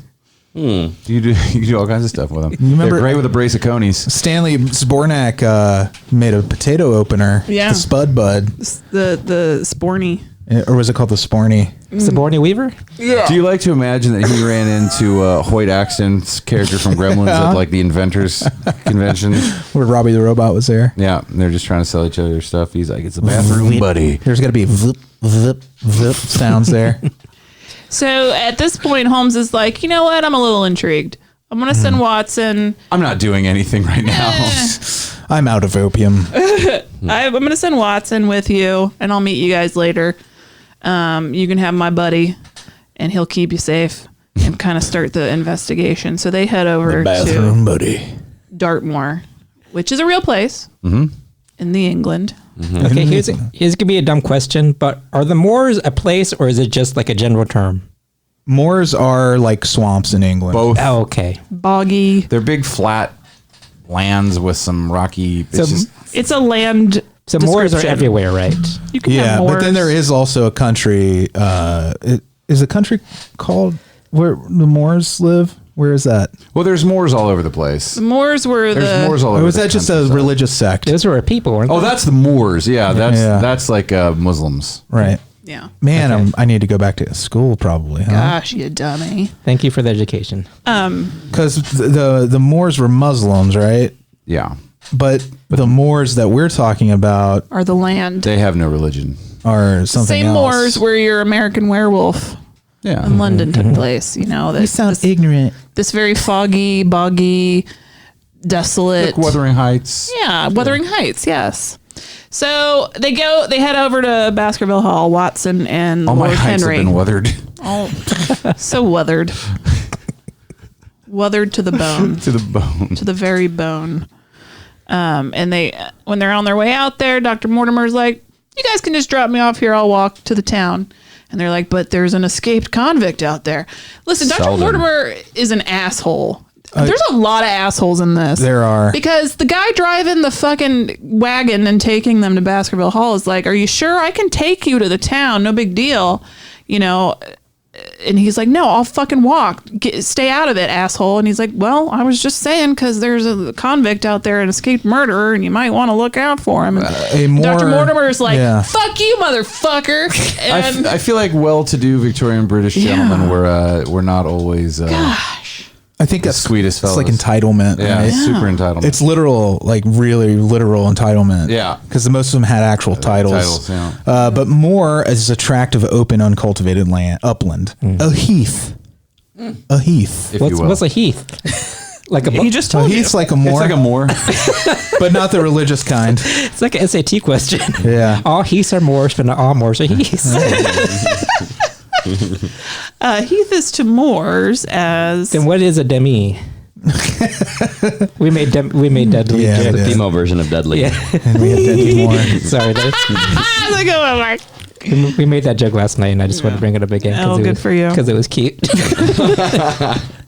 You can do all kinds of stuff with them. remember- They're great with a brace of conies. Stanley Zbornak made a potato opener. Yeah. The Spud Bud. the sporny. Or was it called the Sporny? Sigourney Weaver? Yeah. Do you like to imagine that he ran into Hoyt Axton's character from Gremlins at like the Inventors Convention? Where Robbie the Robot was there. Yeah, and they're just trying to sell each other stuff. He's like, it's a bathroom buddy. There's got to be vip, vip, vip sounds there. So at this point, Holmes is like, you know what? I'm a little intrigued. I'm going to send Watson. I'm not doing anything right now. I'm out of opium. I'm going to send Watson with you, and I'll meet you guys later. You can have my buddy, and he'll keep you safe and kind of start the investigation. So they head over Bathroom to buddy. Dartmoor, which is a real place in the England. Okay, here's going to be a dumb question, but are the moors a place or is it just like a general term? Moors are like swamps in England. Both. Oh, okay. Boggy. They're big flat lands with some rocky. It's a land. So moors are description. everywhere, right? You can Yeah, have moors. but then there is also a country. Is a country called where the Moors live? Where is that? Well, there's moors all over the place. The Moors were There's moors all over. Or was the that just a countryside. religious sect? Those were people, weren't Oh, they? that's the Moors. Yeah, Yeah. that's like Muslims. Right. Yeah. Man, I need to go back to school probably. Huh? Gosh, you dummy. Thank you for the education. Because the Moors were Muslims, right? Yeah, But the Moors that we're talking about Are the land. they have no religion. are something Same else. Moors where your American Werewolf Yeah, in London took place. You know, this ignorant. this very foggy, boggy, desolate. like Wuthering Heights. Yeah, Wuthering Heights. Yes. So they head over to Baskerville Hall. Watson and All Lord my heights Henry. have been weathered Oh, so weathered. Weathered to the bone. to the bone. To the very bone. And when they're on their way out there, Dr. Mortimer's like, you guys can just drop me off here. I'll walk to the town. And they're like, but there's an escaped convict out there. Listen, Dr. Seldom. Mortimer is an asshole. There's a lot of assholes in this. There are. Because the guy driving the fucking wagon and taking them to Baskerville Hall is like, are you sure? I can take you to the town. No big deal. You know, and he's like, no, I'll fucking walk. Stay out of it, asshole. And he's like, well, I was just saying because there's a convict out there, an escaped murderer, and you might want to look out for him. And Dr. Mortimer is like, fuck you, motherfucker. And I feel like well-to-do Victorian British gentlemen were not always. I think that's sweetest fellas. It's like entitlement. Yeah, right? it's super entitlement. It's literal, like really literal entitlement. Yeah. Because most of them had actual titles. yeah. But Moor is a tract of open, uncultivated land, upland. A heath. A heath. If you will. What's a heath? Like a he just told you. Heath's like a moor. It's like a moor. But not the religious kind. It's like an SAT question. Yeah. All heaths are moors, but not all moors are heaths. Heath is to Moors as Then what is a demi? we made Dudley. Yeah, joke. we The did. female version of Dudley. Yeah. And we had Dudley Moore. Sorry, Look at him. we made that joke last night, and I just wanted to bring it up again. Oh, good for you. Because it was cute.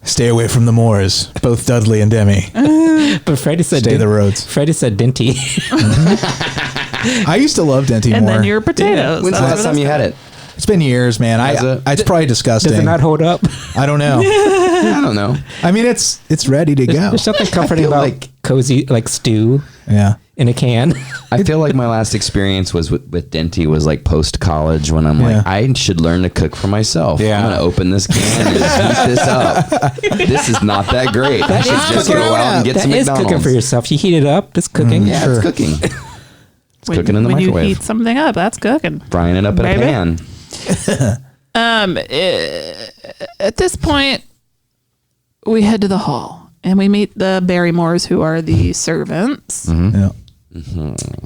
Stay away from the Moors. Both Dudley and Demi. But Freddie said Stay the roads. Freddie said Dinty. I used to love Denty And Moore. then your potatoes. When's the That's last what time I you said. had it? It's been years, man. It's probably disgusting. Does it not hold up? I don't know. I don't know. I mean, it's ready to go. There's something comforting feel about like- cozy, like stew Yeah. in a can. I feel like my last experience was with Denty was like post college when I'm Yeah. like, I should learn to cook for myself. Yeah. I'm gonna open this can and heat this up. This is not that great. I should just go out and get That some is McDonald's. cooking for yourself. You heat it up. It's cooking. Yeah, Sure. it's cooking. It's cooking in the when microwave. you heat something up, that's cooking. Frying it up in Baby. a pan. At this point, we head to the hall and we meet the Barrymores, who are the servants. Yeah.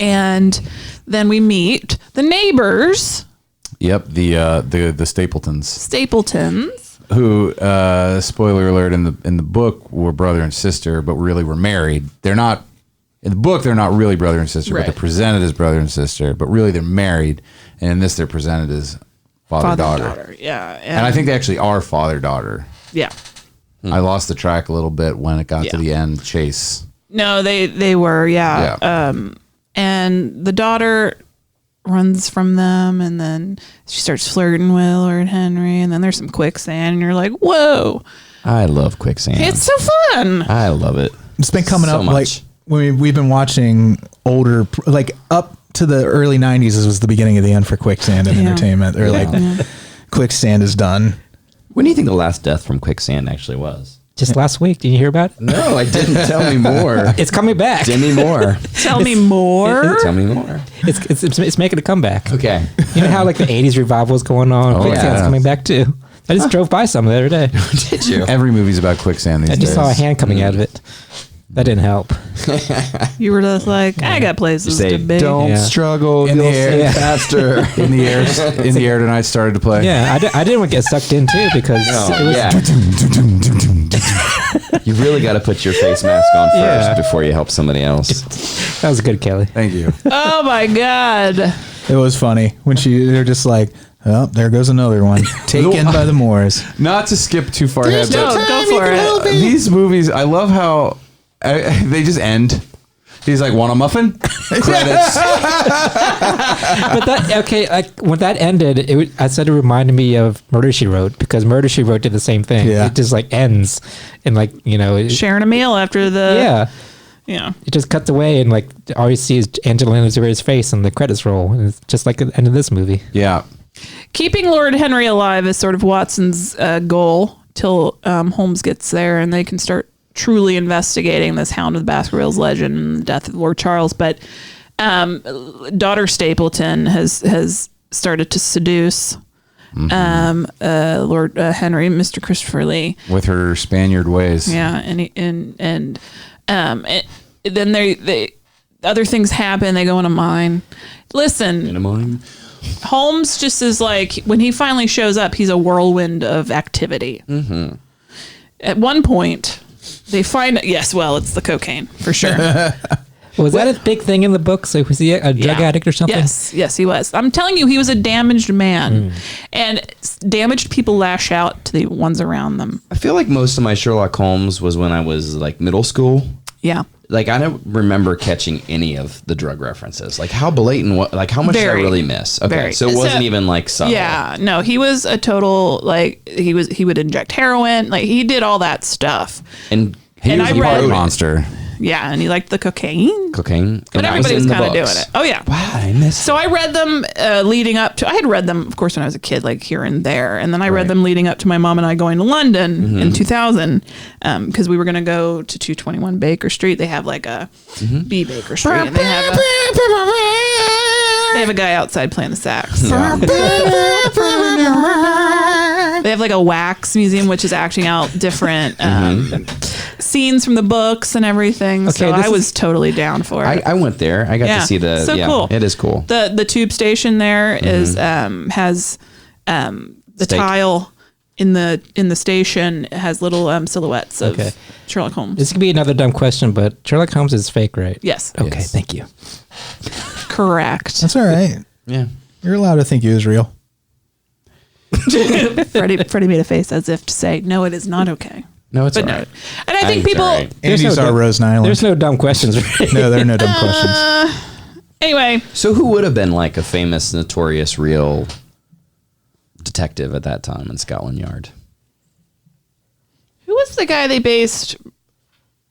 And then we meet the neighbors. Yep, the Stapletons. Stapletons. Who, spoiler alert, in the book were brother and sister, but really were married. They're not in the book. They're not really brother and sister, Right. but they're presented as brother and sister. But really, they're married, and in this, they're presented as father-daughter. Yeah, And I think they actually are father-daughter. yeah. I lost the track a little bit when it got to Yeah. the end chase. No, they were, yeah. Yeah. And the daughter runs from them, and then she starts flirting with Lord Henry, and then there's some quicksand, and you're like, whoa, I love quicksand. it's so fun. I love it. It's been coming So up much. like we've been watching older, like up to the early 90s. This was the beginning of the end for quicksand and entertainment. Or like quicksand is done. When do you think the last death from quicksand actually was? Just last week. Did you hear about it? No, I didn't. Tell me more. It's coming back. Tell me more. Tell me more. Tell me more. It's making a comeback. Okay. You know how like the 80s revival was going on? Oh, Quicksand's yeah. coming back too. I just drove by some the other day. Did you? Every movie's about quicksand these I days. just saw a hand coming out of it. That didn't help. You were just like, I got places Say, to be. don't Yeah. struggle. In the You'll air. sink Yeah. faster. in the air tonight started to play. Yeah, I didn't want to get sucked in too because it was. Yeah. You really got to put your face mask on first Yeah. before you help somebody else. That was good, Kelly. Thank you. Oh my God. It was funny when they're just like, oh, there goes another one taken by the Moors. Not to skip too far ahead, No, but go for it. these movies, I love how they just end. He's like, want a muffin? Credits. But that okay, like when that ended, I said it reminded me of Murder She Wrote because Murder She Wrote did the same thing. Yeah. It just like ends and like Sharing a meal after the. yeah, Yeah. it just cuts away and like all you see is Angelina Jolie's face and the credits roll, and it's just like the end of this movie. Yeah. Keeping Lord Henry alive is sort of Watson's goal till Holmes gets there and they can start truly investigating this Hound of the Baskervilles legend and the death of Lord Charles. But daughter Stapleton has started to seduce Lord Henry, Mr. Christopher Lee. With her Spaniard ways. Yeah, and then they other things happen. They go in a mine. Listen, In a mine. Holmes just is like, when he finally shows up, he's a whirlwind of activity. Mm-hmm. At one point, they find, yes, well, it's the cocaine for sure. Was that a big thing in the books? Like, was he a drug addict or something? Yes, he was. I'm telling you, he was a damaged man, and damaged people lash out to the ones around them. I feel like most of my Sherlock Holmes was when I was like middle school. Yeah. Like I don't remember catching any of the drug references. Like how blatant, like how much did I Very. really miss? Okay, Very. so it wasn't So- even like subtle. Yeah, no, he was a total, like, he would inject heroin, like, he did all that stuff. and He And was I a part read- monster. Yeah, and he liked the cocaine. cocaine. But And that everybody was in the kind of doing books. it. Oh, yeah. Wow, I missed. So I read them leading up to, I had read them, of course, when I was a kid, like here and there. And then I read them leading up to my mom and I going to London in 2000 because we were going to go to 221 Baker Street. They have like a B Baker Street. And they have a guy outside playing the sax. They have like a wax museum, which is acting out different scenes from the books and everything. Okay, So this I was totally down for it. I went there. I got Yeah. to see the. So yeah, cool. It is cool. The tube station there is has the Steak. tile in the station has little silhouettes of Okay. Sherlock Holmes. This could be another dumb question, but Sherlock Holmes is fake, right? Yes, Okay, Yes. thank you. correct. That's all right. Yeah. You're allowed to think he was real. Freddie made a face as if to say, "No, it is not okay." No, it's But all no, right. and I think It's people. all right. There's Andy's no our dumb- Rosen Island. There's no dumb questions. Right? No, there are no dumb questions. Anyway, So who would have been like a famous, notorious, real detective at that time in Scotland Yard? who was the guy they based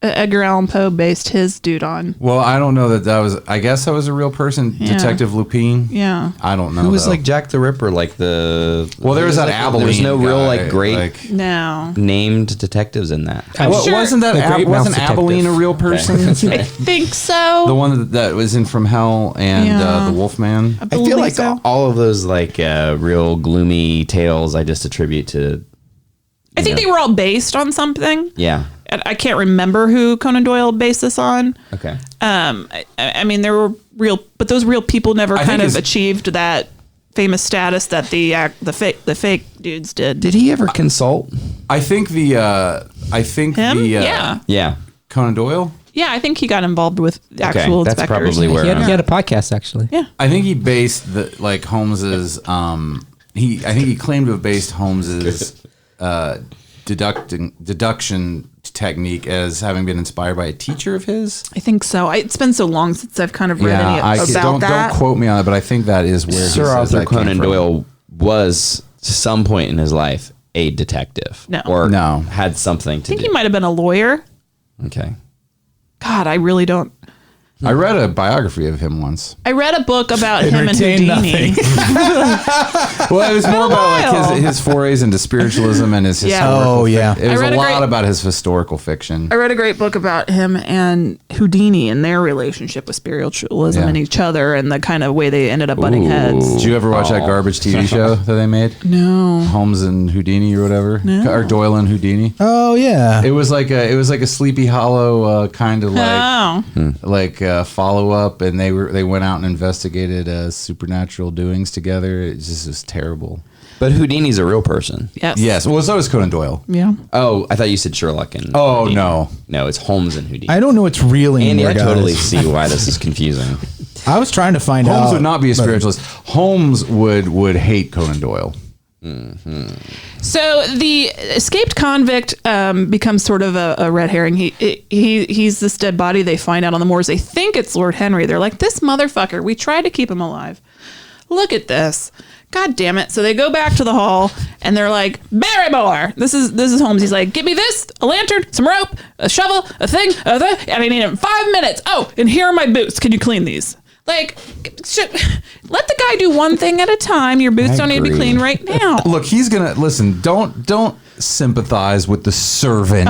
Edgar Allan Poe based his dude on. Well, I don't know that was. I guess that was a real person, Yeah. Detective Lupin. Yeah. I don't know. Who was though. like Jack the Ripper? Like the Well, there was that Abilene. There was no real guy, like great like- No. named detectives in that. What, sure. wasn't that The Great wasn't Mouse Abilene a Detective. real person? I think so. The one that was in From Hell and Yeah. the Wolfman. I feel like all of those like real gloomy tales I just attribute to. I think they were all based on something. Yeah. And I can't remember who Conan Doyle based this on. Okay. I mean, there were real, but those real people never I kind think of achieved that famous status that the fake dudes did. Did he ever consult? I think Him? Yeah. Yeah. Conan Doyle. Yeah, I think he got involved with the actual that's inspectors. probably where He had a podcast actually. Yeah. I think he based the like Holmes's. I think he claimed to have based Holmes's deduction technique as having been inspired by a teacher of his. I think so. It's been so long since I've kind of read any about that. Don't quote me on it, but I think that is where Sir he says Arthur that came Conan from. Doyle was some point in his life a detective. No. Or No. had something I to think do. he might have been a lawyer. Okay. God, I really don't. I read a biography of him once. I read a book about It him and retained Houdini. Well, it was more about while. like his forays into spiritualism and his Yeah. historical Oh, yeah. It was I read a a lot great- about his historical fiction. I read a great book about him and Houdini and their relationship with spiritualism Yeah. and each other and the kind of way they ended up butting heads. Did you ever watch that garbage TV show that they made? No. Holmes and Houdini or whatever, or Doyle and Houdini. Oh yeah. It was like a Sleepy Hollow kind of like follow up, and they went out and investigated supernatural doings together. It just was terrible. But Houdini's a real person. Yes. Yes, well, so is Conan Doyle. Yeah. Oh, I thought you said Sherlock and Oh, Houdini. no. No, it's Holmes and Houdini. I don't know what's real Andy, anymore, I guys. totally see why this is confusing. I was trying to find out. Holmes would not be a but- spiritualist. Holmes would hate Conan Doyle. So the escaped convict becomes sort of a red herring. He's this dead body they find out on the moors. They think it's Lord Henry. They're like, this motherfucker, we tried to keep him alive. Look at this. God damn it. So they go back to the hall and they're like, Barrymore. This is Holmes. He's like, give me this, a lantern, some rope, a shovel, a thing, and I need it in 5 minutes. Oh, and here are my boots. Can you clean these? Like, let the guy do one thing at a time. Your boots I don't need to be agree. clean right now. Look, he's gonna listen. Don't sympathize with the servant.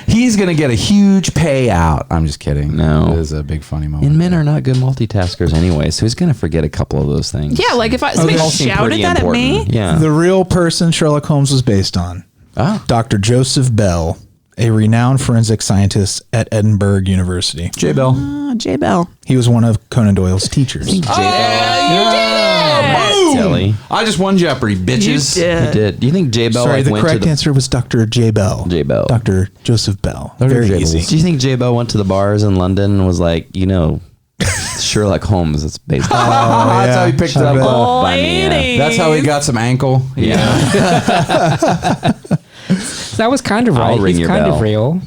He's gonna get a huge payout. I'm just kidding. No. It is a big funny moment. And men are not good multitaskers anyway, so he's going to forget a couple of those things. Yeah, like if somebody They all seem shouted pretty that at me. important. Yeah. The real person Sherlock Holmes was based on. Ah. Dr. Joseph Bell, a renowned forensic scientist at Edinburgh University. J. Bell. J. Bell. He was one of Conan Doyle's teachers. Silly. I just won Jeopardy, bitches. You did. He did. Do you think J Bell Sorry, like, the went correct to the answer was Dr. J. Bell. J. Bell. Dr. Joseph Bell. Very easy. Do you think J Bell went to the bars in London and was like, Sherlock Holmes? It's based on. That's how he picked it up. By me, yeah. Ladies. That's how he got some ankle. Yeah. That was kind of I'll right. ring He's your kind bell. of real.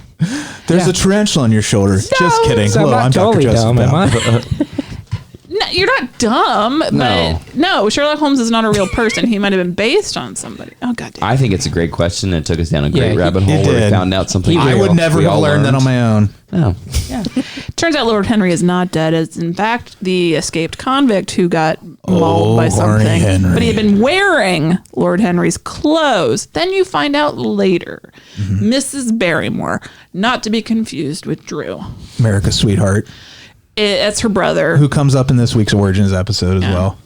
There's a tarantula on your shoulder. Just kidding. So Hello, I'm I'm not Dr. totally Joseph dumb, Bell. am I? No, you're not dumb, but no, Sherlock Holmes is not a real person. He might have been based on somebody. Oh, God damn. I think it's a great question. It took us down a great Yeah, rabbit it hole where we did. found out something. I would never we have all learned that on my own. No. Yeah. Turns out Lord Henry is not dead. It's in fact the escaped convict who got mauled by Horny something. Henry. But he had been wearing Lord Henry's clothes. Then you find out later, Mrs. Barrymore, not to be confused with Drew. America's sweetheart, That's her brother. who comes up in this week's Origins episode as well.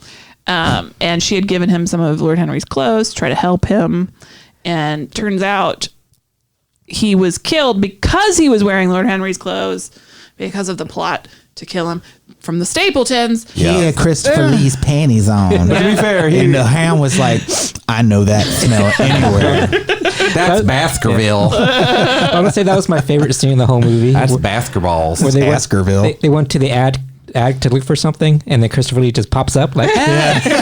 And she had given him some of Lord Henry's clothes to try to help him. And turns out he was killed because he was wearing Lord Henry's clothes because of the plot to kill him from the Stapletons. He had Christopher Lee's panties on. To be fair, And the Hound was like, I know that smell anywhere. that's Baskerville. I want to say that was my favorite scene in the whole movie. That's where basketballs. they went, Baskerville. they went to the ad to look for something, and then Christopher Lee just pops up like, He's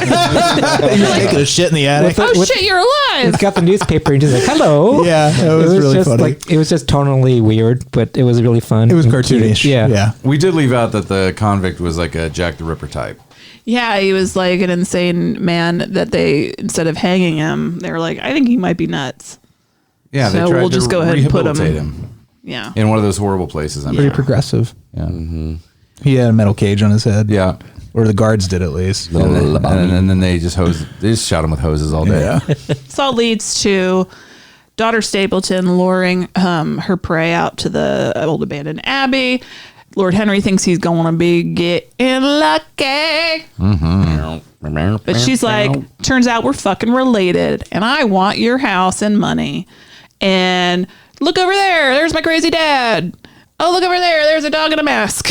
taking a shit in the attic. Oh, shit, you're alive. he's got the newspaper, and he's like, hello. Yeah, it was really just funny. like it was just tonally weird, but it was really fun. It was and cute. cartoonish. Yeah. We did leave out that the convict was like a Jack the Ripper type. Yeah, he was like an insane man that they, instead of hanging him, they were like, I think he might be nuts. Yeah, So they tried we'll to just go ahead and put him- rehabilitate him. Yeah. In one of those horrible places. I'm Pretty sure. progressive. Yeah. He had a metal cage on his head. Yeah. Or the guards did at least. And then they just shot him with hoses all day. Yeah. This all leads to daughter Stapleton luring her prey out to the old abandoned abbey. Lord Henry thinks he's going to be getting lucky. But she's like, turns out we're fucking related, and I want your house and money. And look over there. There's my crazy dad. Oh, look over there. There's a dog in a mask.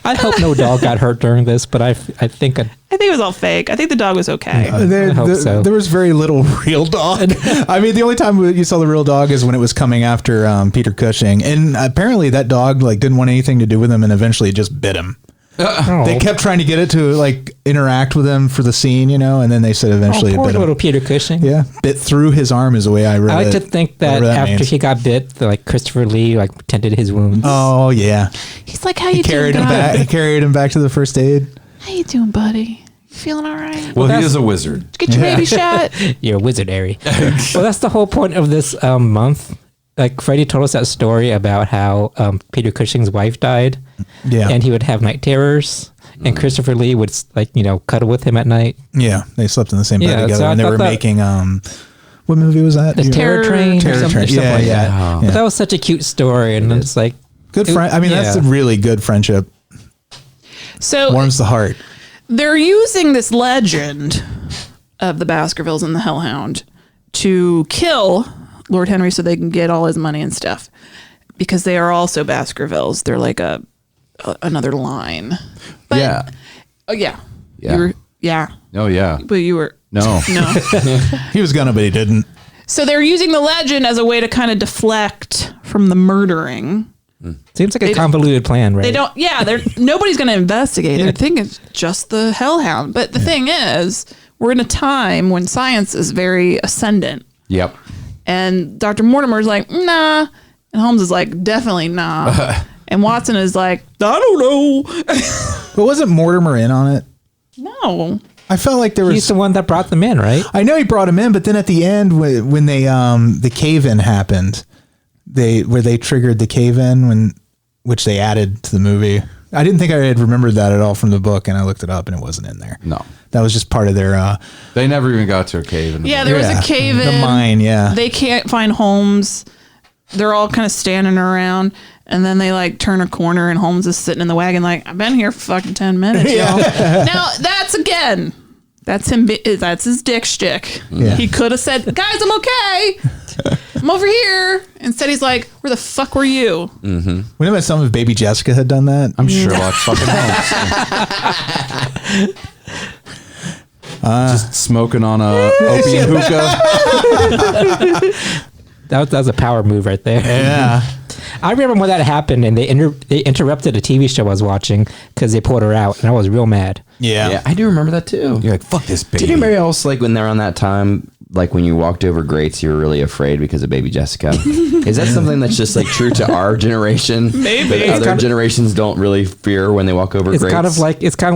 I hope no dog got hurt during this, but I think it was all fake. I think the dog was okay. I hope so. There was very little real dog. I mean, the only time you saw the real dog is when it was coming after Peter Cushing, and apparently that dog like didn't want anything to do with him, and eventually it just bit him. They kept trying to get it to like interact with him for the scene, you know, and then they said eventually poor it bit little him. Peter Cushing. Yeah, bit through his arm is the way I read it. I like to think that after he got bit, like Christopher Lee like tended his wounds. Oh yeah, He's like, how you carried doing, him back. He carried him back to the first aid. How you doing, buddy? You feeling all right? Well, he is a wizard. Get your baby shot. You're a wizard, Harry. Well, that's the whole point of this month. Like Freddie told us that story about how Peter Cushing's wife died. Yeah, and he would have night terrors. And Christopher Lee would cuddle with him at night. Yeah, they slept in the same bed together, so and they were making what movie was that? The Terror Train. Terror Train. Yeah, Yeah. yeah. But that was such a cute story, and it's like good friend. I mean, that's a really good friendship. So warms the heart. They're using this legend of the Baskervilles and the Hellhound to kill Lord Henry so they can get all his money and stuff, because they are also Baskervilles. They're like another line. But, yeah. Oh yeah. Yeah. You were, yeah. Oh yeah. But you were no. He was gonna, but he didn't. So they're using the legend as a way to kind of deflect from the murdering. Seems like a convoluted plan, right? They don't. Yeah. Nobody's going to investigate. They're thinking it's just the Hellhound. But the thing is, we're in a time when science is very ascendant. Yep. And Dr. Mortimer's like, nah. And Holmes is like, definitely nah. And Watson is like, I don't know. But wasn't Mortimer in on it? No. I felt like there was. He's the one that brought them in, right? I know he brought him in, but then at the end, when they the cave-in happened, where they triggered the cave-in, which they added to the movie. I didn't think I had remembered that at all from the book, and I looked it up, and it wasn't in there. No, that was just part of their. They never even got to a cave. Yeah, there was a cave in. The mine, yeah. They can't find Holmes. They're all kind of standing around, and then they like turn a corner, and Holmes is sitting in the wagon like, I've been here for fucking 10 minutes, y'all. Now, that's him. That's his dick shtick. Yeah. He could have said, guys, I'm okay. I'm over here. Instead, he's like, where the fuck were you? Mm-hmm. We know that some of Baby Jessica had done that. I'm Sherlock fucking Holmes. Just smoking on a opium hookah. That was a power move right there. Yeah. I remember when that happened, and they interrupted a TV show I was watching because they pulled her out, and I was real mad. Yeah, I do remember that too. You're like, fuck this baby. Did anybody else, like, when they're on that time, like when you walked over grates, you were really afraid because of Baby Jessica? Is that something that's just like true to our generation? Maybe. That other generations don't really fear when they walk over It's grates? kind of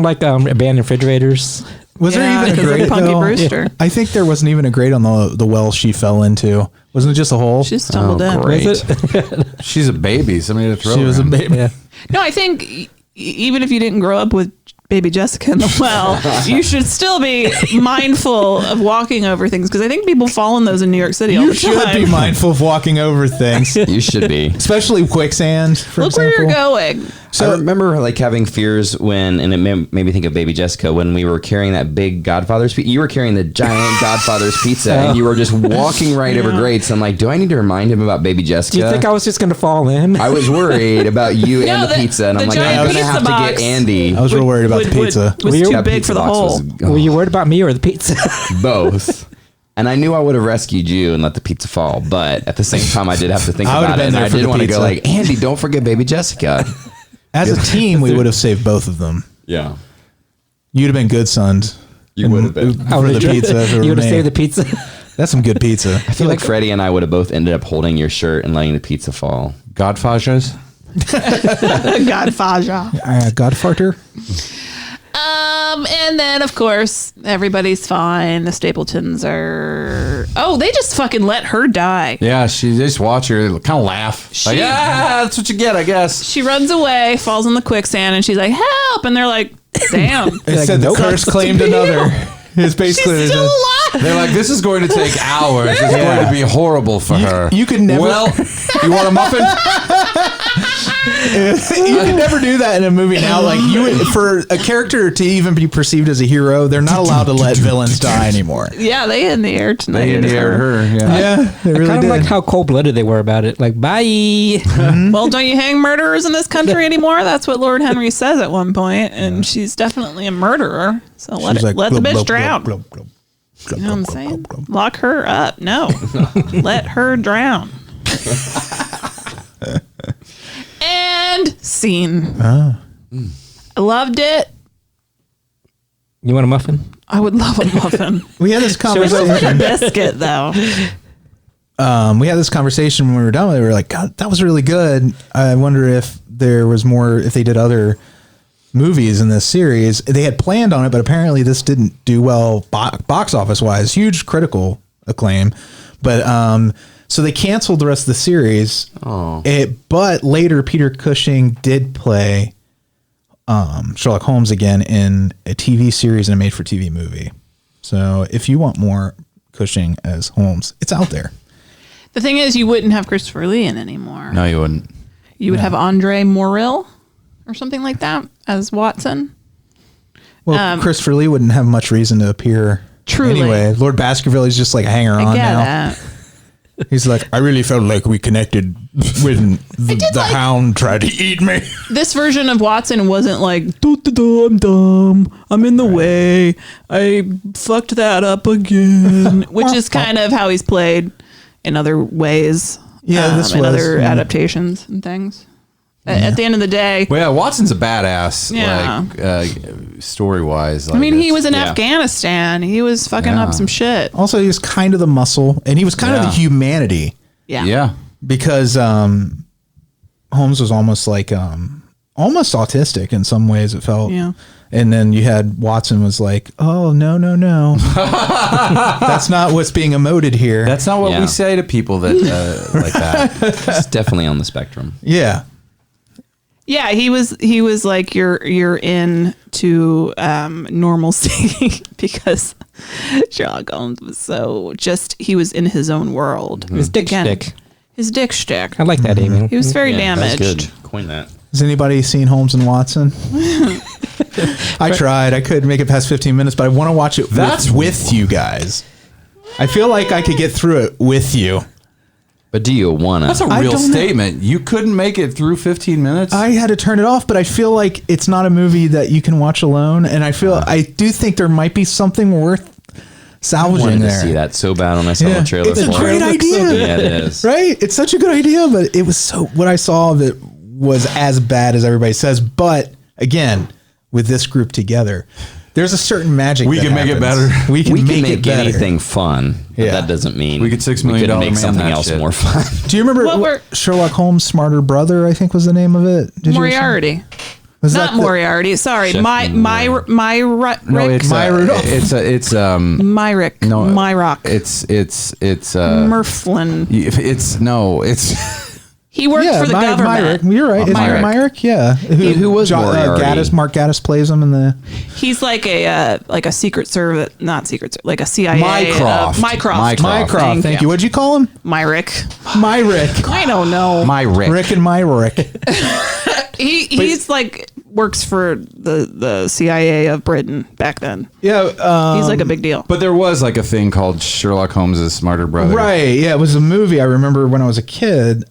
like abandoned refrigerators. Was there even a grate Punky though? Brewster. I think there wasn't even a grate on the well she fell into. Wasn't it just a hole? She stumbled in. Great. She's a baby. Somebody to throw She was a around. baby. Yeah. No, I think even if you didn't grow up with Baby Jessica in the well, you should still be mindful of walking over things, because I think people fall in those in New York City all You the should time. be mindful of walking over things, You should be. especially quicksand. For Look where example. you're going. I remember like having fears when, and it made me think of Baby Jessica, when we were carrying that big Godfather's pizza. You were carrying the giant Godfather's pizza, and you were just walking right over grates. I'm like, do I need to remind him about Baby Jessica? Do you think I was just going to fall in? I was worried about you and No, the pizza, and I'm like, giant I'm gonna pizza have box to get Andy. I was real worried about the pizza. Was too That big pizza for the box hole. was- Were you worried about me or the pizza? both. And I knew I would have rescued you and let the pizza fall, but at the same time, I did have to think I would about have it. been And there I for did the want to go pizza. like, Andy, don't forget Baby Jessica. As a team, we would have saved both of them. Yeah, You'd have been good sons. you would have been. For the pizza. if it You were would have me. saved the pizza. That's some good pizza. I feel like Freddie and I would have both ended up holding your shirt and letting the pizza fall. Godfathers. Godfather. Godfarter. And then, of course, everybody's fine. The Stapletons are... Oh, they just fucking let her die. Yeah, she just watch her kind of laugh. Like, yeah, that's what you get, I guess. She runs away, falls in the quicksand, and she's like, help! And they're like, damn. It said the curse claimed another. It's basically... She's still alive! They're like, this is going to take hours. It's going to be horrible for her. You could never... Well, you want a muffin? You can never do that in a movie now. Like for a character to even be perceived as a hero, they're not allowed to let villains die anymore. Yeah, they in the air tonight. They in-aired her. Yeah, they really Kind of did. like how cold-blooded they were about it. Like, bye. Well, don't you hang murderers in this country anymore? That's what Lord Henry says at one point, and she's definitely a murderer. So let She's like, the blub, bitch blub, drown. blub, blub, blub, You know what I'm blub, saying? blub, blub. Lock her up. No. Let her drown. And scene. I loved it. You want a muffin? I would love a muffin. We had this It was like a conversation. biscuit, though. We had this conversation when we were done with it. We were like, God, that was really good. I wonder if there was more, if they did other movies in this series. They had planned on it, but apparently this didn't do well box office wise. Huge critical acclaim. But so they canceled the rest of the series. But later, Peter Cushing did play Sherlock Holmes again in a TV series and a made-for-TV movie. So if you want more Cushing as Holmes, it's out there. The thing is, you wouldn't have Christopher Lee in anymore. No, you wouldn't. You would have Andre Morrill or something like that as Watson. Well, Christopher Lee wouldn't have much reason to appear. Truly. Anyway, Lord Baskervilles is just like a hanger on I get now. that. He's like, I really felt like we connected when the Hound tried to eat me. This version of Watson wasn't like, I'm dumb. I'm in the way. I fucked that up again, which is kind of how he's played in other ways. Yeah, this in was, other yeah. adaptations and things. At the end of the day, Well, yeah, Watson's a badass, Yeah. like story-wise. I mean, he was in yeah. Afghanistan. He was fucking Yeah. up some shit. Also, he was kind of the muscle, and he was kind of Yeah. the humanity Yeah. because Holmes was almost like almost autistic in some ways. It felt. Yeah. And then you had Watson was like, oh, no. That's not what's being emoted here. That's not what Yeah. we say to people that like that. It's definitely on the spectrum. yeah. Yeah, he was like you're in to normalcy because Sherlock Holmes was so just he was in his own world. His dick stick. His dick shtick. I like that, Amy. He was very Yeah, that's damaged. good. Coin that. Has anybody seen Holmes and Watson? I tried. I couldn't make it past 15 minutes, but I want to watch it with you guys. I feel like I could get through it with you. But do you want to? That's a I real don't know. statement. You couldn't make it through 15 minutes? I had to turn it off, but I feel like it's not a movie that you can watch alone. And I do think there might be something worth salvaging wanted there. to see that so bad when I saw Yeah. the trailer It's a for great it. idea. Yeah, it is. Right? It's such a good idea, but it was so, what I saw of it was as bad as everybody says. But again, with this group together, there's a certain magic. We that can make it happens. better. We can We can make it make better. anything fun, but Yeah. that doesn't mean We could $6 million couldn't make man something that else shit. more fun. Do you remember What were- Sherlock Holmes' Smarter Brother, I think was the name of it? Did you ever see it? Moriarty. Was Not that the- Moriarty. Sorry. Chef My Moriarty. No, it's Myrick. no, Myrock. it's Merflin. He worked for the government. Myrick. You're right. Isn't Myrick. it Myrick? Yeah. Who was Moriarty? Mark Gaddis plays him in the... He's like a Secret Service, not Secret Service, like a CIA. Mycroft. Mycroft. Mycroft. Thank you. What'd you call him? Myrick. Myrick. I don't know. Rick and Myrick. He's like works for the CIA of Britain back then. Yeah. He's like a big deal. But there was like a thing called Sherlock Holmes' Smarter Brother. Right. Yeah. It was a movie I remember when I was a kid.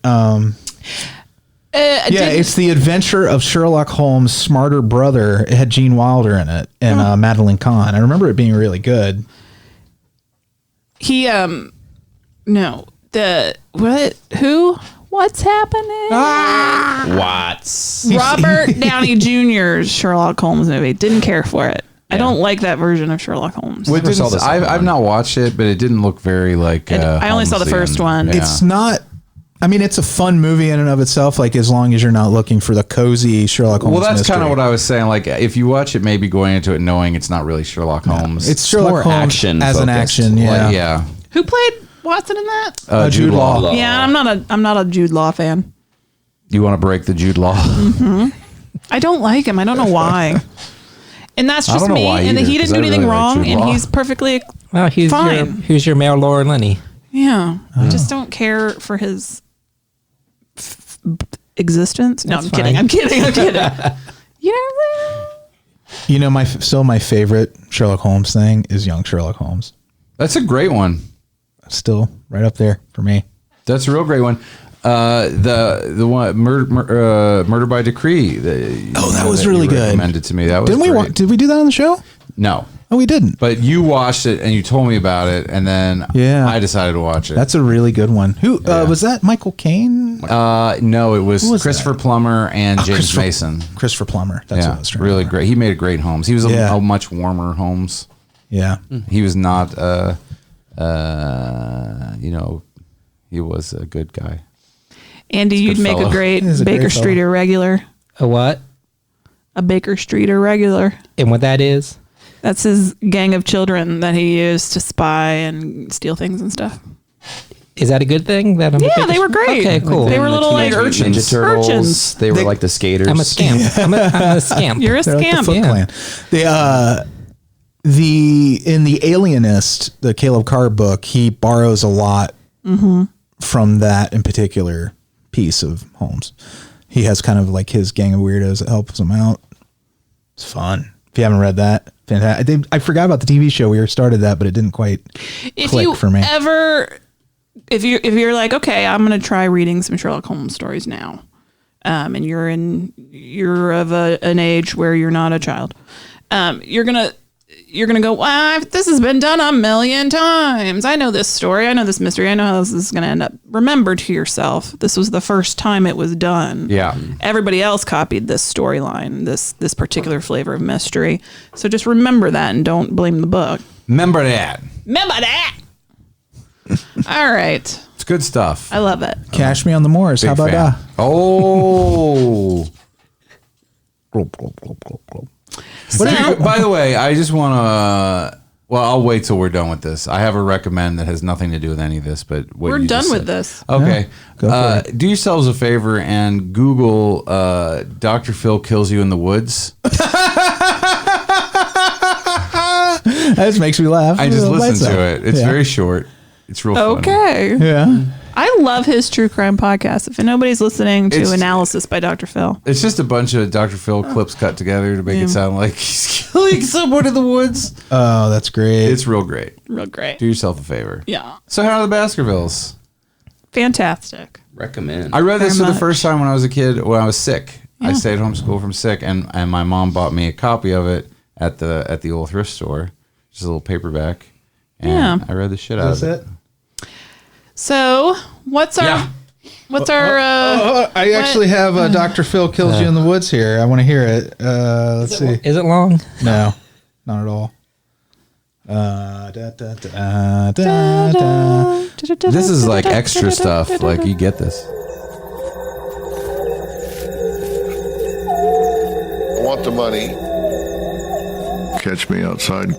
It's the adventure of Sherlock Holmes' smarter brother. It had Gene Wilder in it and Madeline Kahn. I remember it being really good. He no the what who what's happening? Watts. Robert Downey Jr.'s Sherlock Holmes movie. Didn't care for it. I don't like that version of Sherlock Holmes. Well, it Never saw didn't- the second I've one. not watched it, but it didn't look very like. I only saw the Holmesian. first one. Yeah. It's not... I mean, it's a fun movie in and of itself, like as long as you're not looking for the cozy Sherlock Holmes. Well, that's mystery. kind of what I was saying. Like, if you watch it, maybe going into it knowing it's not really Sherlock Holmes. It's Sherlock more Holmes action as an focused. action. Yeah, Like, yeah. Who played Watson in that? Jude Law. Yeah, I'm not a Jude Law fan. You want to break the Jude Law? I don't like him. I don't know why. And that's just don't know me. why And either, he didn't 'cause do I anything really like wrong, Jude and Law. he's perfectly Well, fine. he's your Mayor Laura Linney. Yeah, I just don't care for his existence. No, That's I'm kidding. fine. I'm kidding. I'm kidding. You know what I'm You know, my favorite Sherlock Holmes thing is Young Sherlock Holmes. That's a great one. Still right up there for me. That's a real great one. The one Murder by Decree. That was really good. Recommended to me. That was Didn't we? great. Did we do that on the show? No, Oh, we didn't. but you watched it and you told me about it, and then Yeah. I decided to watch it. That's a really good one. Who was that? Michael Caine? No, it was, was Christopher that? Plummer and James Christopher- Mason. Christopher Plummer. That's what I Yeah, was trying to really remember. great. He made a great Holmes. He was Yeah. a much warmer Holmes. Yeah. He was not. He was a good guy. Andy, you'd good make a fellow. great He's a Baker great Street fellow. irregular. A what? A Baker Street irregular. And what that is? That's his gang of children that he used to spy and steal things and stuff. Is that a good thing? That I'm Yeah, they were great. Okay, cool. They were little like Ninja Turtles. urchins. They were like the skaters. I'm a scamp. I'm a scamp. You're a They're like the scamp. Foot Yeah. Clan. In the Alienist, the Caleb Carr book, he borrows a lot from that in particular piece of Holmes. He has kind of like his gang of weirdos that helps him out. It's fun. If you haven't read that, fantastic. I forgot about the TV show. We started that, but it didn't quite If click you for me. if you're like, okay, I'm gonna try reading some Sherlock Holmes stories now, and you're of an age where you're not a child, you're gonna go, wow, this has been done 1,000,000 times. I know this story. I know this mystery. I know how this is gonna end up. Remember to yourself, this was the first time it was done. Yeah. Everybody else copied this storyline, this particular flavor of mystery. So just remember that and don't blame the book. Remember that. Remember that. All right. It's good stuff. I love it. Cash me on the Moors. Big How about fan. that? Oh. By the way, I just want to. Well, I'll wait till we're done with this. I have a recommend that has nothing to do with any of this, but what We're you done just with said. this. Okay. go for it. Do yourselves a favor and Google Dr. Phil Kills You in the Woods. That just makes me laugh. I just listened Lights to out. it. It's Yeah. very short. It's real funny. Okay. Yeah. I love his true crime podcast. If nobody's listening to It's- Analysis by Dr. Phil. It's just a bunch of Dr. Phil clips cut together to make it sound like he's killing someone in the woods. Oh, that's great. It's real great. Real great. Do yourself a favor. Yeah. So how are the Baskervilles? Fantastic. Recommend. I read this for Very the first time when I was a kid, when I was sick. I Yeah. stayed home school from sick, and my mom bought me a copy of it at the old thrift store, just a little paperback. And Yeah. I read the shit out That's of it. it. So what's our Yeah. I actually have Dr. Phil Kills You in the Woods here. I want to hear it. Let's see. Is it long? No, not at all. This is like extra stuff. Like you get this. I want the money. Catch me outside.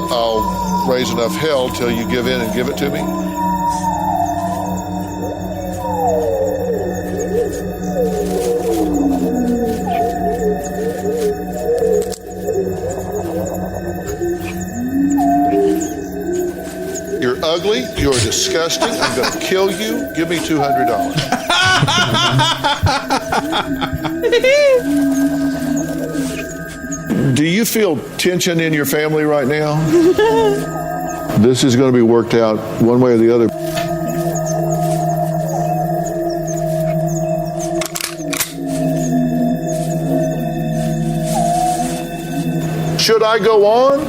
I'll raise enough hell till you give in and give it to me. You're ugly. You're disgusting. I'm going to kill you. Give me $200. Do you feel tension in your family right now? This is going to be worked out one way or the other. Should I go on?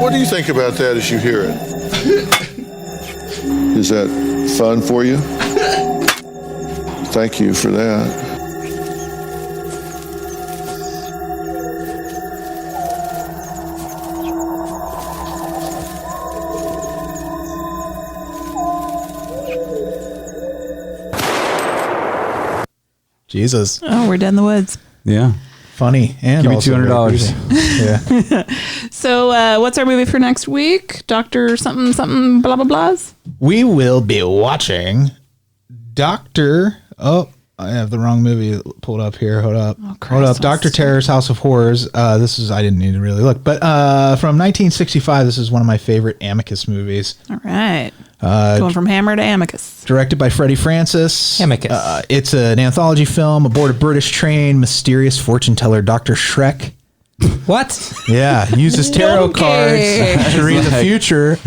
What do you think about that as you hear it? Is that fun for you? Thank you for that. Jesus. Oh, we're dead in the woods. Yeah. Funny. And Give me also $200. Yeah. So, what's our movie for next week? Dr. something, blah, blah, blahs? We will be watching Dr. Oh, I have the wrong movie pulled up here. Hold up. Hold up. Dr. Terror's House of Horrors. I didn't need to really look, but from 1965, this is one of my favorite Amicus movies. All right. Going from Hammer to Amicus. Directed by Freddie Francis. Amicus. It's an anthology film aboard a British train. Mysterious fortune teller Dr. Shrek. What? Yeah, uses tarot cards to read the future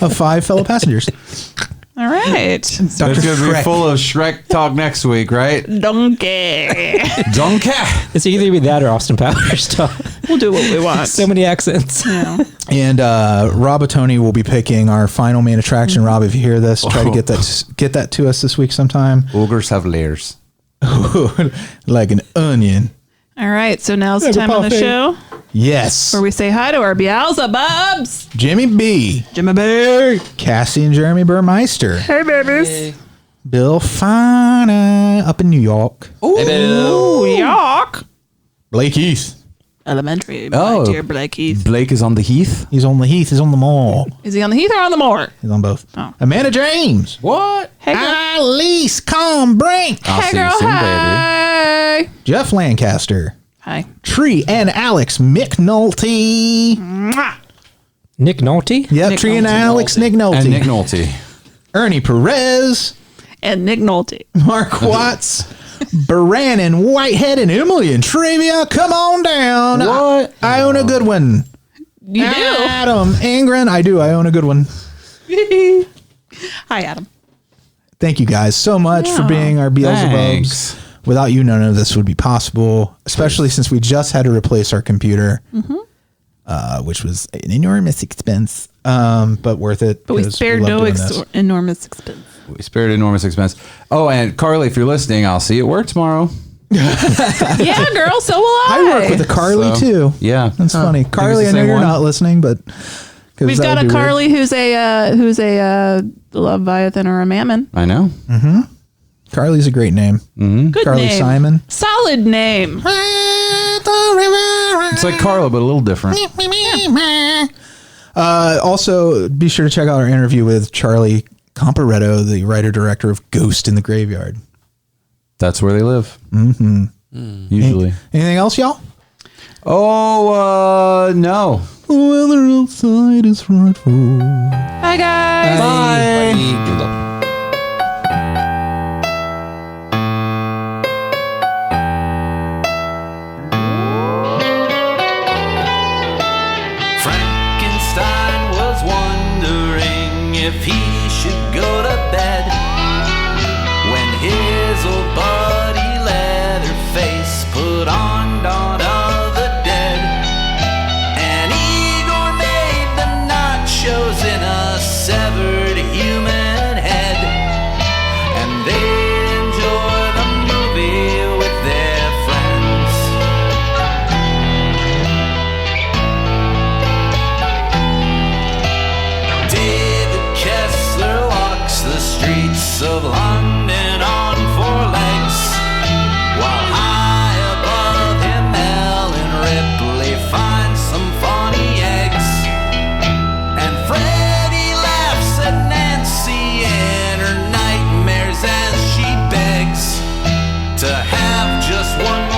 of 5 fellow passengers. All right. It's going to be full of Shrek talk next week, right? Donkey. Donkey. It's either be that or Austin Powers stuff. We'll do what we want. So many accents. Yeah. And Rob Atoni will be picking our final main attraction. Rob, if you hear this, try to get that to us this week sometime. Ogres have layers. Like an onion. All right. So now's the time on the show Yes. where we say hi to our Beelzebubs. Jimmy B. Jimmy B. Cassie and Jeremy Burmeister. Hey, babies. Bill Fahrner up in New York. Ooh, York. Blake Heath. Elementary. Oh. My dear Blake Heath. Blake is on the Heath. He's on the Heath. He's on the mall. Is he on the Heath or on the moor? He's on both. Oh. Amanda James. What? Hey, girl. Alise Kombrinck. I'll Hey, see girl. you soon, baby. Hey. Jeff Lancaster. Hi. Tree and Alex McNulty. Mwah. Nick Nolte? Yep, Nick Tree and Nolte. Alex Nick Nolte. And Nick Nolte. Ernie Perez. And Nick Nolte. Mark Watts. Branan, Whitehead, and Emily Intravia. Come on down. What? Iona Goodwin. You do? Adam Ingram. I do. I own a good one. Hi, Adam. Thank you guys so much for being our Beelzebubs. Thanks. Without you, none of this would be possible, especially since we just had to replace our computer, which was an enormous expense, but worth it. But we 'cause spared love no doing this. enormous expense. We spared enormous expense. Oh, and Carly, if you're listening, I'll see you at work tomorrow. Yeah, girl, so will I. I work with a Carly So, too. Yeah. That's funny. Carly, the I know same you're one? not listening, but 'cause We've that got would a be weird. Carly who's a Leviathan or a Mammon. I know. Carly's a great name. Good Carly name. Simon. Solid name. It's like Carla, but a little different. Also, be sure to check out our interview with Charlie Comparetto, the writer-director of Ghost in the Graveyard. That's where they live. Usually. Anything else, y'all? Oh, no. The weather outside is frightful. Bye, guys. Bye. Frankenstein was wondering if he should go to bed when his old buddy Leatherface put on Dawn of the Dead. And Igor made the nachos in a severed human head, and they enjoy the movie with their friends. David Kessler walks the streets of London on four legs, while high above him Ellen Ripley finds some funny eggs. And Freddy laughs at Nancy in her nightmares as she begs to have just one more